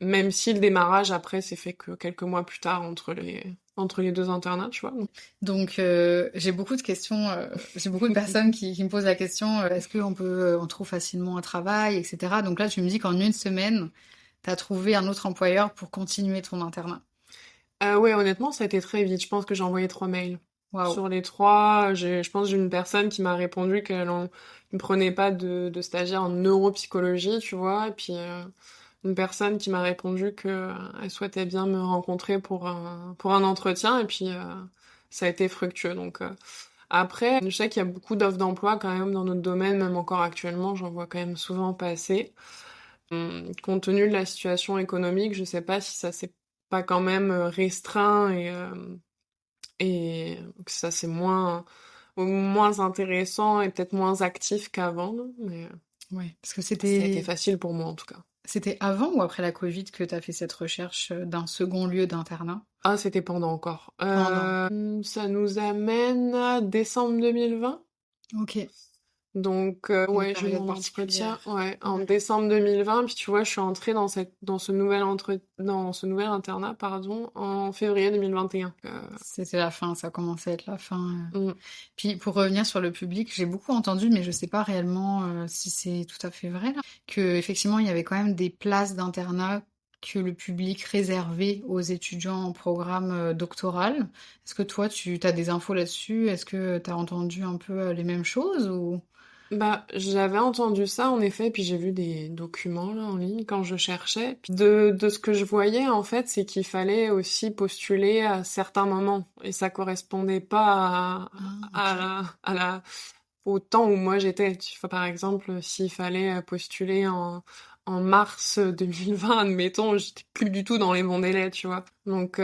Speaker 2: Même si le démarrage après s'est fait que quelques mois plus tard entre les deux internats, tu vois.
Speaker 1: Donc j'ai beaucoup de questions, j'ai beaucoup de personnes qui me posent la question, est-ce on trouve facilement un travail, etc. Donc là, tu me dis qu'en une semaine, tu as trouvé un autre employeur pour continuer ton internat.
Speaker 2: Ouais, honnêtement, ça a été très vite. Je pense que j'ai envoyé 3 mails.
Speaker 1: Waouh.
Speaker 2: Sur les 3, je pense que j'ai une personne qui m'a répondu ne prenait pas de stagiaire en neuropsychologie, tu vois, et puis une personne qui m'a répondu que elle souhaitait bien me rencontrer pour un entretien, et puis ça a été fructueux. Donc après, je sais qu'il y a beaucoup d'offres d'emploi quand même dans notre domaine, même encore actuellement, j'en vois quand même souvent passer. Compte tenu de la situation économique, je sais pas si ça s'est pas quand même restreint et que ça c'est moins intéressant et peut-être moins actif qu'avant, là, mais
Speaker 1: Ouais, parce que
Speaker 2: ça a été facile pour moi en tout cas.
Speaker 1: c'était avant ou après la Covid que tu as fait cette recherche d'un second lieu d'internat?
Speaker 2: Ah, c'était pendant encore.
Speaker 1: Pendant.
Speaker 2: Ça nous amène à décembre 2020.
Speaker 1: Ok,
Speaker 2: Donc,
Speaker 1: une
Speaker 2: ouais, j'ai eu
Speaker 1: période
Speaker 2: mon entretien,
Speaker 1: particulière.
Speaker 2: ouais, en
Speaker 1: Ouais.
Speaker 2: décembre 2020, puis tu vois, je suis entrée dans ce nouvel internat, pardon, en février 2021.
Speaker 1: C'était la fin, ça commençait à être la fin.
Speaker 2: Mm.
Speaker 1: Puis pour revenir sur le public, j'ai beaucoup entendu, mais je sais pas réellement si c'est tout à fait vrai là, que effectivement il y avait quand même des places d'internat que le public réservait aux étudiants en programme doctoral. Est-ce que toi tu as des infos là-dessus? Est-ce que tu as entendu un peu les mêmes choses ou...
Speaker 2: Bah, j'avais entendu ça en effet, puis j'ai vu des documents là en ligne quand je cherchais. Puis de ce que je voyais en fait, c'est qu'il fallait aussi postuler à certains moments et ça correspondait pas
Speaker 1: Ah,
Speaker 2: à
Speaker 1: ok.
Speaker 2: au temps où moi j'étais. Tu vois, par exemple, s'il fallait postuler en mars 2020, admettons, j'étais plus du tout dans les bons délais, tu vois. Donc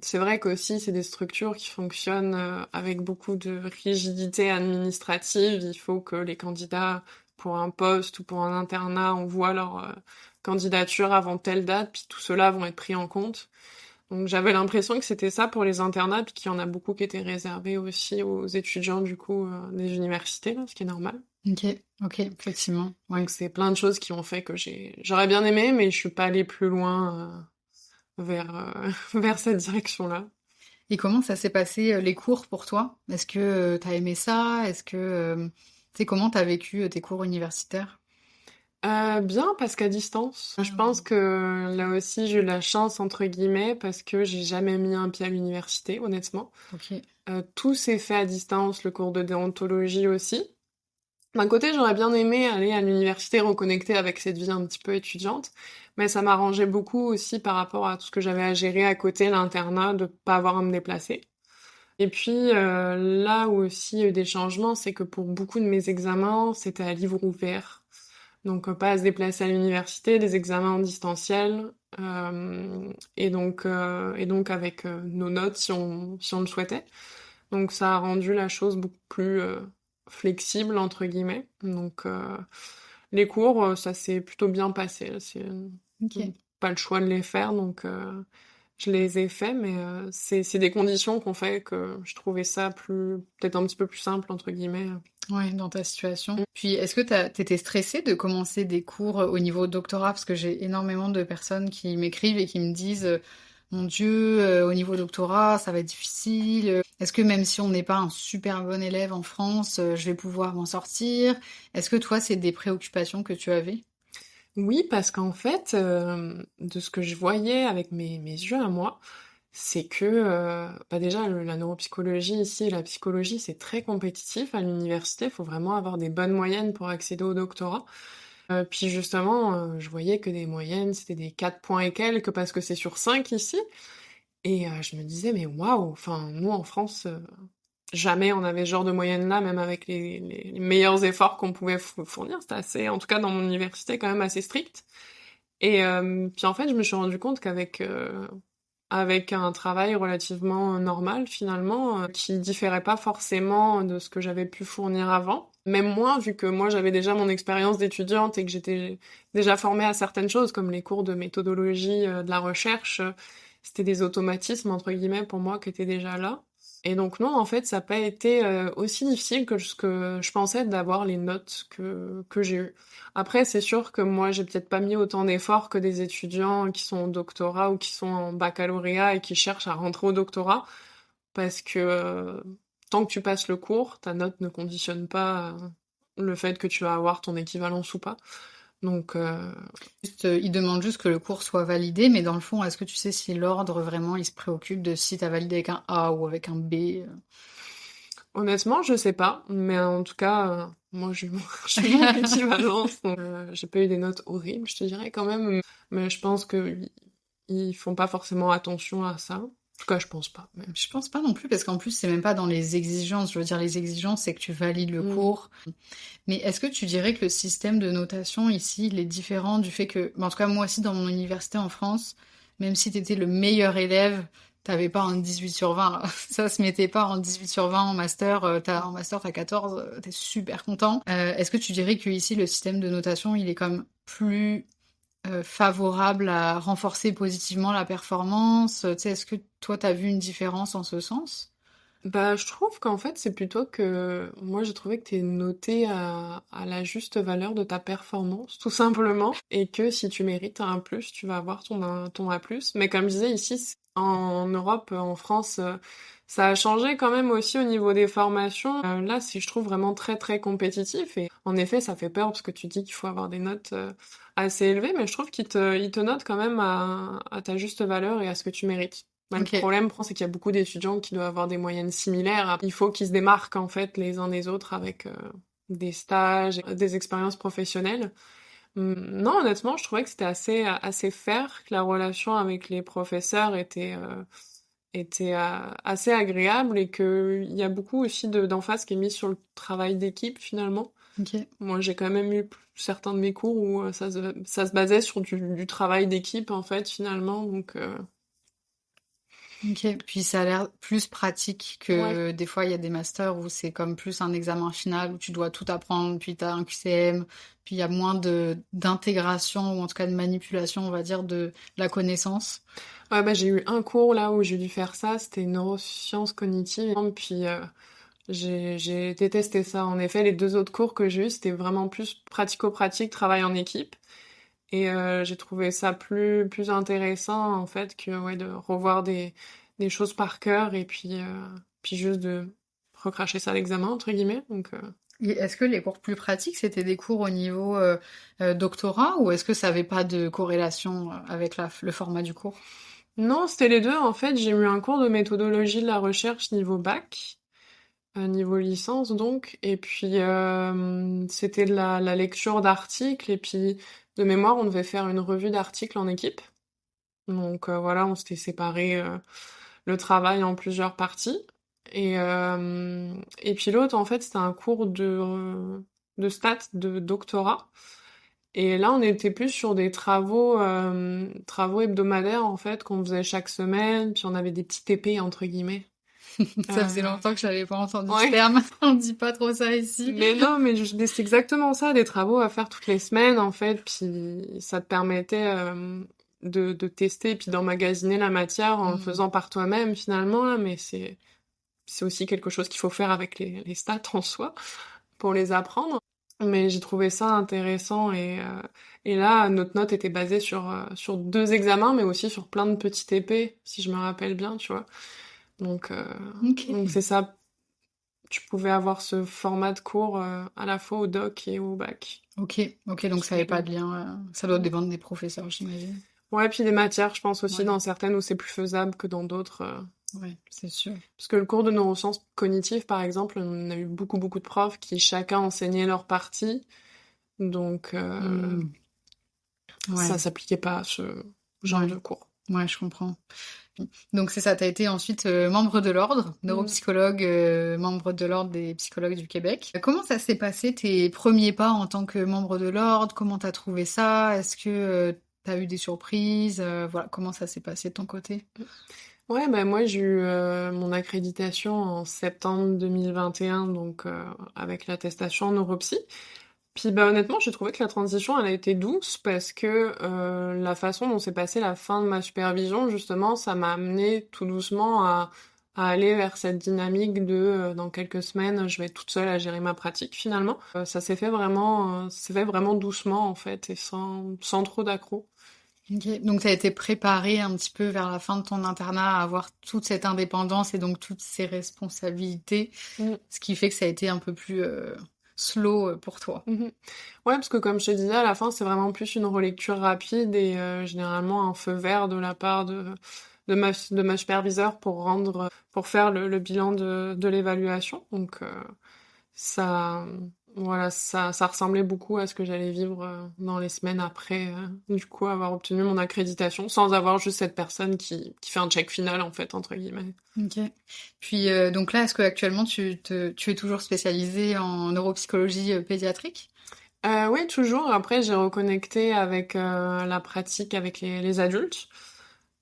Speaker 2: c'est vrai qu'aussi c'est des structures qui fonctionnent avec beaucoup de rigidité administrative. Il faut que les candidats pour un poste ou pour un internat envoient leur candidature avant telle date, puis tout cela vont être pris en compte. Donc j'avais l'impression que c'était ça pour les internats, puis qu'il y en a beaucoup qui étaient réservés aussi aux étudiants du coup des universités, là, ce qui est normal.
Speaker 1: Ok, ok, effectivement.
Speaker 2: Donc
Speaker 1: Ouais.
Speaker 2: c'est plein de choses qui ont fait que j'aurais bien aimé, mais je suis pas allée plus loin vers vers cette direction-là.
Speaker 1: Et comment ça s'est passé les cours pour toi? Est-ce que t'as aimé ça? Est-ce que tu sais comment t'as vécu tes cours universitaires?
Speaker 2: Bien parce qu'à distance. Je
Speaker 1: Ah
Speaker 2: pense
Speaker 1: oui.
Speaker 2: que là aussi j'ai eu la chance entre guillemets parce que j'ai jamais mis un pied à l'université, honnêtement.
Speaker 1: Ok.
Speaker 2: Tout s'est fait à distance, le cours de déontologie aussi. D'un côté, j'aurais bien aimé aller à l'université reconnecter avec cette vie un petit peu étudiante, mais ça m'arrangeait beaucoup aussi par rapport à tout ce que j'avais à gérer à côté, l'internat, de pas avoir à me déplacer. Et puis là où aussi il y a eu des changements, c'est que pour beaucoup de mes examens, c'était à livre ouvert. Donc pas à se déplacer à l'université, des examens en distanciel, et donc avec nos notes si on le souhaitait. Donc ça a rendu la chose beaucoup plus flexible entre guillemets. Donc les cours, ça s'est plutôt bien passé. C'est
Speaker 1: Ok.
Speaker 2: pas le choix de les faire, donc je les ai faits, mais c'est des conditions qu'on fait que je trouvais ça plus peut-être un petit peu plus simple entre guillemets.
Speaker 1: Ouais, dans ta situation. Puis, est-ce que t'étais stressée de commencer des cours au niveau doctorat? Parce que j'ai énormément de personnes qui m'écrivent et qui me disent, mon Dieu, au niveau doctorat, ça va être difficile. Est-ce que même si on n'est pas un super bon élève en France, je vais pouvoir m'en sortir? Est-ce que toi, c'est des préoccupations que tu avais?
Speaker 2: Oui, parce qu'en fait, de ce que je voyais avec mes yeux à moi, c'est que bah déjà la neuropsychologie ici et la psychologie, c'est très compétitif à l'université. Il faut vraiment avoir des bonnes moyennes pour accéder au doctorat. Puis justement, je voyais que des moyennes, c'était des 4 points et quelques parce que c'est sur 5 ici. Et je me disais, mais waouh, enfin, nous en France, jamais on avait ce genre de moyenne-là, même avec les meilleurs efforts qu'on pouvait fournir. C'était assez, en tout cas dans mon université, quand même assez strict. Et puis en fait, je me suis rendu compte qu'avec avec un travail relativement normal finalement, qui différait pas forcément de ce que j'avais pu fournir avant. Même moi, vu que moi j'avais déjà mon expérience d'étudiante et que j'étais déjà formée à certaines choses, comme les cours de méthodologie de la recherche, c'était des automatismes entre guillemets pour moi qui étaient déjà là. Et donc non, en fait, ça n'a pas été aussi difficile que ce que je pensais d'avoir les notes que j'ai eues. Après, c'est sûr que moi, j'ai peut-être pas mis autant d'efforts que des étudiants qui sont au doctorat ou qui sont en baccalauréat et qui cherchent à rentrer au doctorat, parce que tant que tu passes le cours, ta note ne conditionne pas le fait que tu vas avoir ton équivalence ou pas. Donc,
Speaker 1: Juste, ils demandent juste que le cours soit validé, mais dans le fond, est-ce que tu sais si l'ordre vraiment il se préoccupe de si t'as validé avec un A ou avec un B?
Speaker 2: honnêtement, je sais pas, mais en tout cas, moi, j'ai eu mon, j'ai eu mon équivalence, donc j'ai pas eu des notes horribles, je te dirais quand même, mais je pense que ils font pas forcément attention à ça. En tout cas, je pense pas. Mais...
Speaker 1: Je pense pas non plus, parce qu'en plus, c'est même pas dans les exigences. Je veux dire, les exigences, c'est que tu valides le
Speaker 2: Mm.
Speaker 1: cours. Mais est-ce que tu dirais que le système de notation ici, il est différent du fait que, en tout cas, moi aussi, dans mon université en France, même si t'étais le meilleur élève, t'avais pas un 18 sur 20, là. Ça se mettait pas en 18 sur 20 en master. En master, t'as 14, t'es super content. Est-ce que tu dirais que ici, le système de notation, il est comme plus favorable à renforcer positivement la performance? Tu sais, est-ce que toi, t'as vu une différence en ce sens?
Speaker 2: Bah, je trouve qu'en fait, c'est plutôt que moi, j'ai trouvé que t'es noté à la juste valeur de ta performance, tout simplement, et que si tu mérites un plus, tu vas avoir ton A+. Mais comme je disais, ici, en Europe, en France, ça a changé quand même aussi au niveau des formations. Là, c'est, je trouve, vraiment très, très compétitif, et en effet, ça fait peur parce que tu dis qu'il faut avoir des notes assez élevées, mais je trouve qu'ils te notent quand même à ta juste valeur et à ce que tu mérites. Bah, le
Speaker 1: Ok.
Speaker 2: problème, c'est qu'il y a beaucoup d'étudiants qui doivent avoir des moyennes similaires. Il faut qu'ils se démarquent en fait les uns des autres avec des stages, des expériences professionnelles. Non, honnêtement, je trouvais que c'était assez fair, que la relation avec les professeurs était assez agréable et qu'il y a beaucoup aussi d'emphase qui est mise sur le travail d'équipe finalement.
Speaker 1: Ok.
Speaker 2: Moi, j'ai quand même eu certains de mes cours où ça se basait sur du travail d'équipe en fait finalement, donc
Speaker 1: Ok, puis ça a l'air plus pratique
Speaker 2: ouais.
Speaker 1: que des fois il y a des masters où c'est comme plus un examen final où tu dois tout apprendre, puis tu as un QCM, puis il y a moins de d'intégration ou en tout cas de manipulation, on va dire, de la connaissance.
Speaker 2: Ouais, bah, j'ai eu un cours là où j'ai dû faire ça, c'était neurosciences cognitives, puis j'ai détesté ça. En effet, les deux autres cours que j'ai eus, c'était vraiment plus pratico-pratique, travail en équipe. Et j'ai trouvé ça plus intéressant, en fait, que ouais, de revoir des choses par cœur et puis juste de recracher ça à l'examen, entre guillemets. Donc,
Speaker 1: Et est-ce que les cours plus pratiques, c'était des cours au niveau doctorat ou est-ce que ça avait pas de corrélation avec le format du cours?
Speaker 2: non, c'était les deux. En fait, j'ai eu un cours de méthodologie de la recherche niveau bac, niveau licence, donc. Et puis, c'était de la lecture d'articles. Et puis, de mémoire, on devait faire une revue d'articles en équipe. Donc, voilà, on s'était séparé le travail en plusieurs parties. Et puis l'autre, en fait, c'était un cours de stats de doctorat. Et là, on était plus sur des travaux hebdomadaires, en fait, qu'on faisait chaque semaine, puis on avait des petits TP, entre guillemets.
Speaker 1: Ça faisait
Speaker 2: Euh,
Speaker 1: longtemps que je n'avais pas entendu ce
Speaker 2: ouais.
Speaker 1: terme. On dit pas trop ça ici.
Speaker 2: Mais non, mais c'est exactement ça, des travaux à faire toutes les semaines, en fait, puis ça te permettait de tester et puis d'emmagasiner la matière en le
Speaker 1: Hmm.
Speaker 2: faisant par toi-même, finalement, là, mais c'est aussi quelque chose qu'il faut faire avec les stats en soi pour les apprendre. Mais j'ai trouvé ça intéressant et là, notre note était basée sur deux examens, mais aussi sur plein de petits TP, si je me rappelle bien, tu vois. Donc, euh, donc
Speaker 1: Ok.
Speaker 2: c'est ça, tu pouvais avoir ce format de cours à la fois au doc et au bac.
Speaker 1: Ok, ok, donc ça
Speaker 2: Sur
Speaker 1: n'avait
Speaker 2: les
Speaker 1: pas
Speaker 2: deux.
Speaker 1: de lien. Ça doit dépendre des professeurs, j'imagine.
Speaker 2: Ouais, puis des matières, je pense aussi,
Speaker 1: Ouais,
Speaker 2: dans certaines où c'est plus faisable que dans d'autres.
Speaker 1: ouais, c'est sûr.
Speaker 2: Parce que le cours de neurosciences cognitives, par exemple, on a eu beaucoup de profs qui chacun enseignaient leur partie. Donc,
Speaker 1: Hmm.
Speaker 2: ça
Speaker 1: Ouais,
Speaker 2: s'appliquait pas à ce genre
Speaker 1: ouais,
Speaker 2: de cours.
Speaker 1: ouais, je comprends. Donc c'est ça, tu as été ensuite membre de l'ordre,
Speaker 2: Mm.
Speaker 1: neuropsychologue, membre de l'ordre des psychologues du Québec. Comment ça s'est passé tes premiers pas en tant que membre de l'ordre? Comment t'as trouvé ça? Est-ce que t'as eu des surprises? Voilà, comment ça s'est passé de ton côté?
Speaker 2: Ouais, bah moi j'ai eu mon accréditation en septembre 2021, donc avec l'attestation en neuropsy. Puis bah honnêtement, j'ai trouvé que la transition elle a été douce parce que la façon dont s'est passée la fin de ma supervision, justement, ça m'a amené tout doucement à aller vers cette dynamique de dans quelques semaines, je vais être toute seule à gérer ma pratique finalement. Ça s'est fait vraiment doucement en fait et sans trop d'accrocs.
Speaker 1: Ok, donc tu as été préparé un petit peu vers la fin de ton internat à avoir toute cette indépendance et donc toutes ces responsabilités,
Speaker 2: Mm.
Speaker 1: ce qui fait que ça a été un peu plus slow pour toi.
Speaker 2: Mhm. Ouais, parce que comme je te disais, à la fin, c'est vraiment plus une relecture rapide et généralement un feu vert de la part de ma superviseure pour faire le bilan de l'évaluation. Donc, ça, voilà, ça ressemblait beaucoup à ce que j'allais vivre dans les semaines après, du coup, avoir obtenu mon accréditation, sans avoir juste cette personne qui fait un check final, en fait, entre guillemets.
Speaker 1: Ok. Puis donc là, est-ce que actuellement tu es toujours spécialisée en neuropsychologie pédiatrique?
Speaker 2: Oui, toujours. Après, j'ai reconnecté avec la pratique avec les adultes.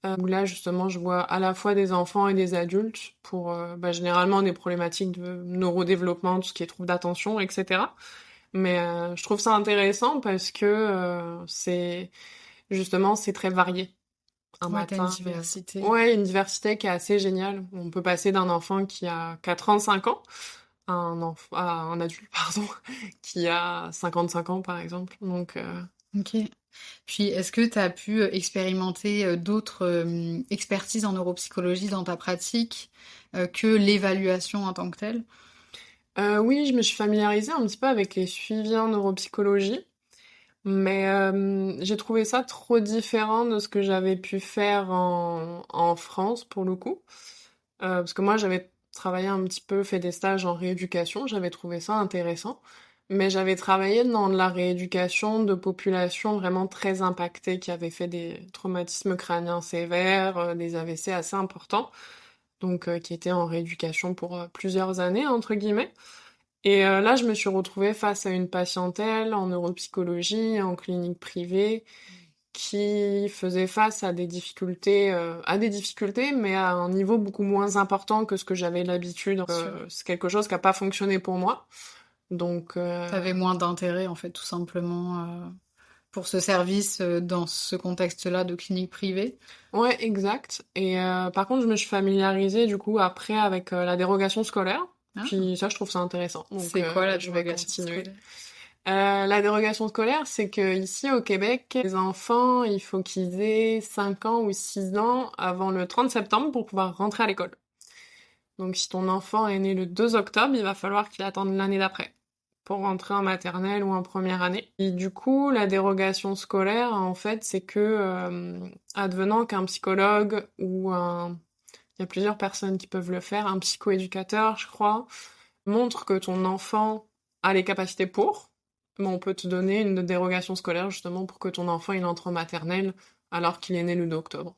Speaker 2: Où là, justement, je vois à la fois des enfants et des adultes pour bah, généralement des problématiques de neurodéveloppement, tout ce qui est troubles d'attention, etc. Mais je trouve ça intéressant parce que c'est très varié. Un
Speaker 1: Ouais, t'as une
Speaker 2: matin,
Speaker 1: diversité.
Speaker 2: ouais, une diversité qui est assez géniale. On peut passer d'un enfant qui a 5 ans à un adulte, pardon, qui a 55 ans, par exemple. Donc,
Speaker 1: Ok. Puis est-ce que tu as pu expérimenter d'autres expertises en neuropsychologie dans ta pratique que l'évaluation en tant que telle?
Speaker 2: oui, je me suis familiarisée un petit peu avec les suivis en neuropsychologie. Mais j'ai trouvé ça trop différent de ce que j'avais pu faire en France, pour le coup. Parce que moi, j'avais travaillé un petit peu, fait des stages en rééducation, j'avais trouvé ça intéressant. mais j'avais travaillé dans de la rééducation de populations vraiment très impactées, qui avaient fait des traumatismes crâniens sévères, des AVC assez importants, donc qui étaient en rééducation pour plusieurs années, entre guillemets. Et là, je me suis retrouvée face à une patientèle en neuropsychologie, en clinique privée, qui faisait face à des difficultés, mais à un niveau beaucoup moins important que ce que j'avais l'habitude.
Speaker 1: Sûr.
Speaker 2: C'est quelque chose qui a pas fonctionné pour moi. Donc,
Speaker 1: T'avais moins d'intérêt, en fait, tout simplement, pour ce service dans ce contexte-là de clinique privée.
Speaker 2: ouais, exact. Et par contre, je me suis familiarisée du coup après avec la dérogation scolaire.
Speaker 1: Ah,
Speaker 2: Puis ça, je trouve ça intéressant. Donc,
Speaker 1: c'est quoi la
Speaker 2: je vais
Speaker 1: dérogation
Speaker 2: continuer.
Speaker 1: scolaire?
Speaker 2: La dérogation scolaire, c'est que ici au Québec, les enfants, il faut qu'ils aient 5 ans ou 6 ans avant le 30 septembre pour pouvoir rentrer à l'école. Donc si ton enfant est né le 2 octobre, il va falloir qu'il attende l'année d'après pour rentrer en maternelle ou en première année. Et du coup, la dérogation scolaire, en fait, c'est que advenant qu'un psychologue ou un... Il y a plusieurs personnes qui peuvent le faire, un psychoéducateur, je crois, montre que ton enfant a les capacités pour, mais on peut te donner une dérogation scolaire justement pour que ton enfant il entre en maternelle alors qu'il est né le 2 octobre.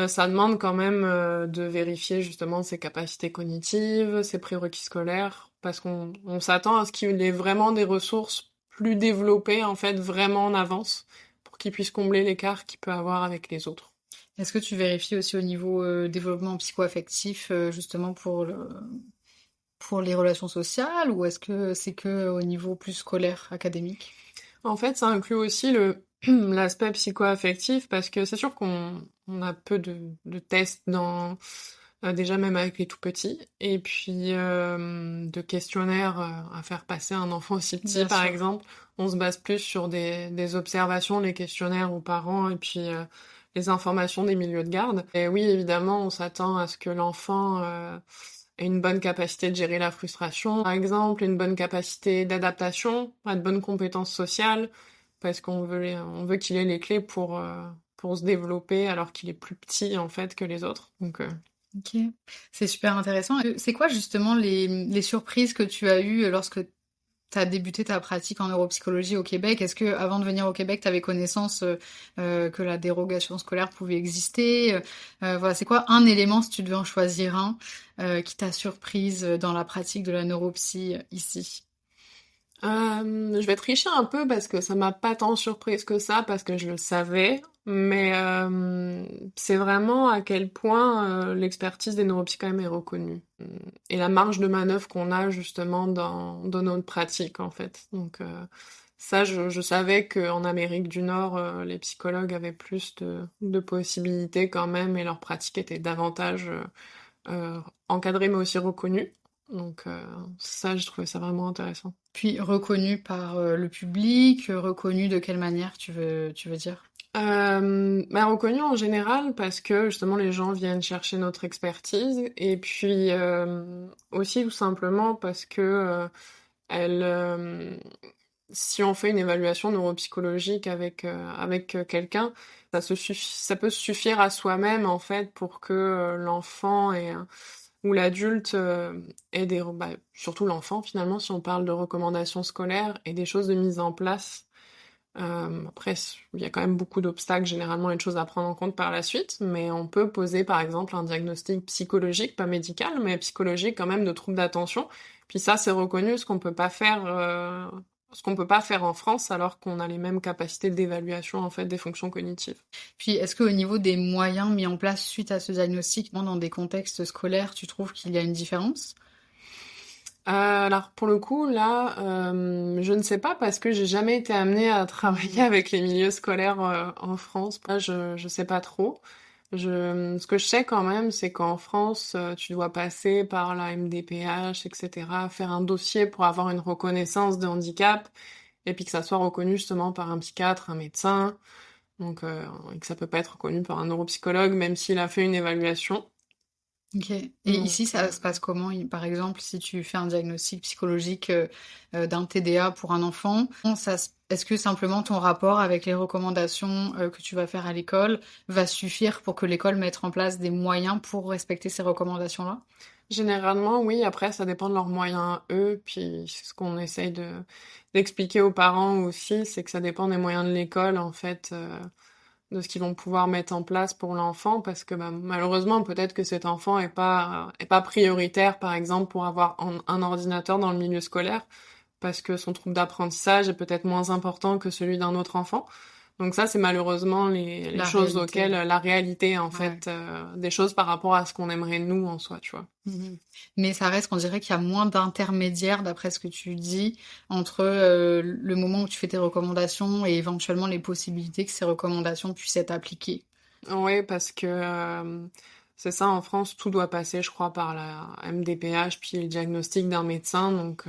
Speaker 2: Ça demande quand même de vérifier justement ses capacités cognitives, ses prérequis scolaires, parce qu'on s'attend à ce qu'il ait vraiment des ressources plus développées, en fait, vraiment en avance, pour qu'il puisse combler l'écart qu'il peut avoir avec les autres.
Speaker 1: Est-ce que tu vérifies aussi au niveau développement psycho-affectif, justement pour les relations sociales, ou est-ce que c'est que au niveau plus scolaire, académique?
Speaker 2: En fait, ça inclut aussi le l'aspect psycho-affectif, parce que c'est sûr qu'on a peu de tests dans déjà même avec les tout petits, et puis de questionnaires à faire passer à un enfant aussi petit,
Speaker 1: Bien
Speaker 2: par
Speaker 1: sûr.
Speaker 2: exemple. On se base plus sur des observations, les questionnaires aux parents, et puis les informations des milieux de garde. Et oui, évidemment, on s'attend à ce que l'enfant ait une bonne capacité de gérer la frustration, par exemple, une bonne capacité d'adaptation, à de bonnes compétences sociales, parce on veut qu'il ait les clés pour se développer alors qu'il est plus petit, en fait, que les autres. Donc,
Speaker 1: Ok, c'est super intéressant. C'est quoi justement les surprises que tu as eues lorsque tu as débuté ta pratique en neuropsychologie au Québec? Est-ce que avant de venir au Québec, tu avais connaissance que la dérogation scolaire pouvait exister? Voilà, c'est quoi un élément, si tu devais en choisir un, qui t'a surprise dans la pratique de la neuropsy ici?
Speaker 2: je vais tricher un peu parce que ça m'a pas tant surprise que ça, parce que je le savais, mais c'est vraiment à quel point l'expertise des neuropsychologues est reconnue. Et la marge de manœuvre qu'on a justement dans notre pratique, en fait. Donc ça, je savais qu'en Amérique du Nord, les psychologues avaient plus de possibilités quand même, et leur pratique était davantage encadrée mais aussi reconnue. Donc ça, je trouvais ça vraiment intéressant.
Speaker 1: Puis reconnu par le public, reconnu de quelle manière tu veux dire?
Speaker 2: Bah, reconnu en général parce que justement les gens viennent chercher notre expertise, et puis aussi tout simplement parce que elle, si on fait une évaluation neuropsychologique avec quelqu'un, ça peut suffire à soi-même en fait pour que l'enfant ou l'adulte ait surtout l'enfant finalement, si on parle de recommandations scolaires et des choses de mise en place. Après, il y a quand même beaucoup d'obstacles, généralement, et de choses à prendre en compte par la suite, mais on peut poser, par exemple, un diagnostic psychologique, pas médical, mais psychologique quand même, de troubles d'attention. Puis ça, c'est reconnu, ce qu'on peut pas faire en France, alors qu'on a les mêmes capacités d'évaluation, en fait, des fonctions cognitives.
Speaker 1: Puis est-ce qu'au niveau des moyens mis en place suite à ce diagnostic, dans des contextes scolaires, tu trouves qu'il y a une différence?
Speaker 2: Alors pour le coup, là, je ne sais pas parce que j'ai jamais été amenée à travailler avec les milieux scolaires en France. Là, je sais pas trop. Ce que je sais quand même, c'est qu'en France, tu dois passer par la MDPH, etc., faire un dossier pour avoir une reconnaissance de handicap, et puis que ça soit reconnu justement par un psychiatre, un médecin, donc et que ça peut pas être reconnu par un neuropsychologue, même s'il a fait une évaluation.
Speaker 1: OK. Et
Speaker 2: Donc
Speaker 1: ici, ça se passe comment? Par exemple, si tu fais un diagnostic psychologique, d'un TDA pour un enfant, est-ce que simplement ton rapport avec les recommandations, que tu vas faire à l'école va suffire pour que l'école mette en place des moyens pour respecter ces recommandations-là?
Speaker 2: généralement, oui, après ça dépend de leurs moyens eux, puis c'est ce qu'on essaye d'expliquer aux parents aussi, c'est que ça dépend des moyens de l'école en fait, de ce qu'ils vont pouvoir mettre en place pour l'enfant parce que, bah, malheureusement, peut-être que cet enfant est pas prioritaire, par exemple, pour avoir un ordinateur dans le milieu scolaire, parce que son trouble d'apprentissage est peut-être moins important que celui d'un autre enfant. Donc ça, c'est malheureusement les
Speaker 1: La
Speaker 2: choses
Speaker 1: réalité.
Speaker 2: auxquelles la réalité, en
Speaker 1: Ouais.
Speaker 2: fait, des choses par rapport à ce qu'on aimerait nous en soi, tu vois?
Speaker 1: Mmh. Mais ça reste qu'on dirait qu'il y a moins d'intermédiaires, d'après ce que tu dis, entre, le moment où tu fais tes recommandations et éventuellement les possibilités que ces recommandations puissent être appliquées.
Speaker 2: Oui, parce que c'est ça, en France, tout doit passer, je crois, par la MDPH, puis le diagnostic d'un médecin. Donc,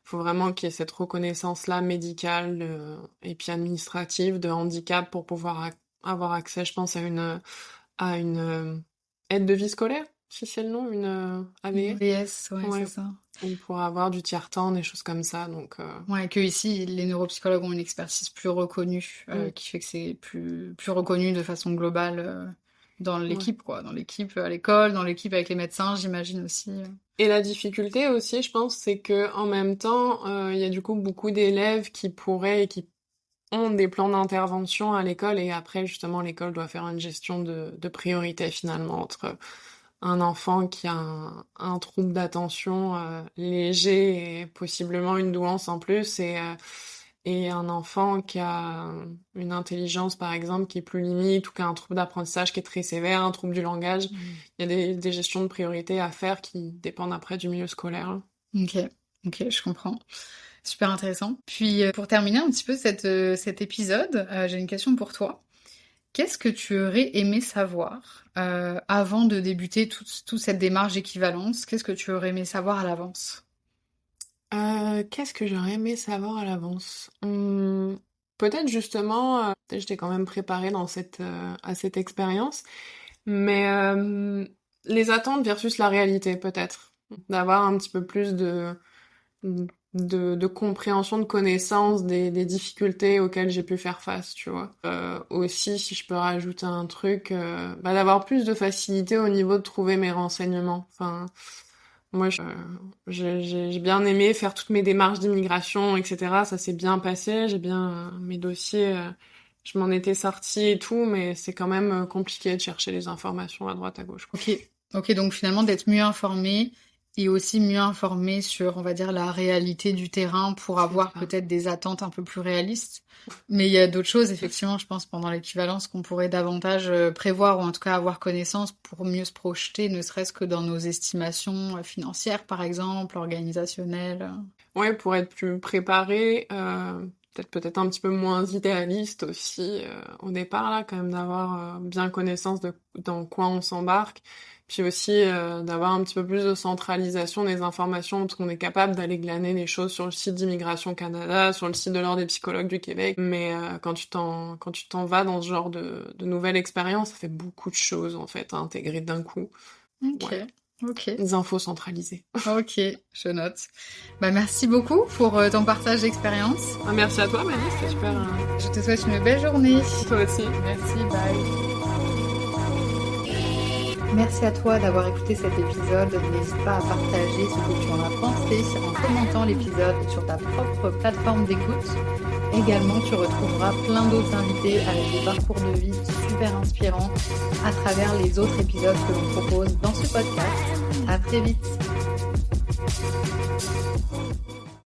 Speaker 2: faut vraiment qu'il y ait cette reconnaissance-là médicale et puis administrative de handicap pour pouvoir avoir accès, je pense, à une aide de vie scolaire, si c'est le nom, une
Speaker 1: Une
Speaker 2: AVS.
Speaker 1: VS, ouais, c'est
Speaker 2: Ouais,
Speaker 1: ça.
Speaker 2: on pourra avoir du tiers-temps, des choses comme ça. Donc,
Speaker 1: Ouais, que ici, les neuropsychologues ont une expertise plus reconnue,
Speaker 2: mm,
Speaker 1: qui fait que c'est plus reconnu de façon globale, dans
Speaker 2: ouais.
Speaker 1: l'équipe, quoi. Dans l'équipe, à l'école, dans l'équipe avec les médecins, j'imagine aussi.
Speaker 2: Et la difficulté aussi, je pense, c'est que en même temps, il y a du coup beaucoup d'élèves qui pourraient et qui ont des plans d'intervention à l'école et après justement l'école doit faire une gestion de priorité finalement entre un enfant qui a un trouble d'attention léger et possiblement une douance en plus et un enfant qui a une intelligence par exemple qui est plus limite ou qui a un trouble d'apprentissage qui est très sévère, un trouble du langage.
Speaker 1: Mmh.
Speaker 2: Il y a des gestions de priorité à faire qui dépendent après du milieu scolaire, hein.
Speaker 1: OK. OK, je comprends. Super intéressant. Puis, pour terminer un petit peu cet épisode, j'ai une question pour toi. Qu'est-ce que tu aurais aimé savoir, avant de débuter toute cette démarche d'équivalence? Qu'est-ce que tu aurais aimé savoir à l'avance?
Speaker 2: Qu'est-ce que j'aurais aimé savoir à l'avance? Peut-être justement, peut-être j'étais quand même préparée à cette expérience, mais les attentes versus la réalité peut-être. D'avoir un petit peu plus de compréhension, de connaissance des difficultés auxquelles j'ai pu faire face, tu vois. Aussi, si je peux rajouter un truc, bah, d'avoir plus de facilité au niveau de trouver mes renseignements. Enfin, moi, j'ai bien aimé faire toutes mes démarches d'immigration, etc. Ça s'est bien passé. J'ai bien mes dossiers, je m'en étais sortie et tout, mais c'est quand même compliqué de chercher les informations à droite à gauche, quoi.
Speaker 1: OK. OK, donc finalement d'être mieux informé et aussi mieux informé sur, on va dire, la réalité du terrain pour
Speaker 2: C'est
Speaker 1: avoir
Speaker 2: ça.
Speaker 1: peut-être des attentes un peu plus réalistes. Mais il y a d'autres choses, effectivement, je pense, pendant l'équivalence qu'on pourrait davantage, prévoir ou en tout cas avoir connaissance pour mieux se projeter, ne serait-ce que dans nos estimations, financières, par exemple, organisationnelles.
Speaker 2: Ouais, pour être plus préparé, peut-être un petit peu moins idéaliste aussi au départ là, quand même d'avoir bien connaissance de dans quoi on s'embarque, puis aussi d'avoir un petit peu plus de centralisation des informations parce qu'on est capable d'aller glaner des choses sur le site d'Immigration Canada, sur le site de l'Ordre des psychologues du Québec, mais quand tu t'en vas dans ce genre de nouvelle expérience, ça fait beaucoup de choses en fait à intégrer d'un coup.
Speaker 1: OK,
Speaker 2: Ouais,
Speaker 1: OK.
Speaker 2: des infos centralisées.
Speaker 1: OK, je note. Bah, merci beaucoup pour, ton partage d'expérience.
Speaker 2: Ah, merci à toi, Marie, c'était super.
Speaker 1: Je te souhaite une belle journée.
Speaker 2: Toi aussi.
Speaker 1: Merci, bye. Merci à toi d'avoir écouté cet épisode. N'hésite pas à partager ce que tu en as pensé en commentant l'épisode sur ta propre plateforme d'écoute. Également, tu retrouveras plein d'autres invités avec des parcours de vie super inspirants à travers les autres épisodes que l'on propose dans ce podcast. À très vite.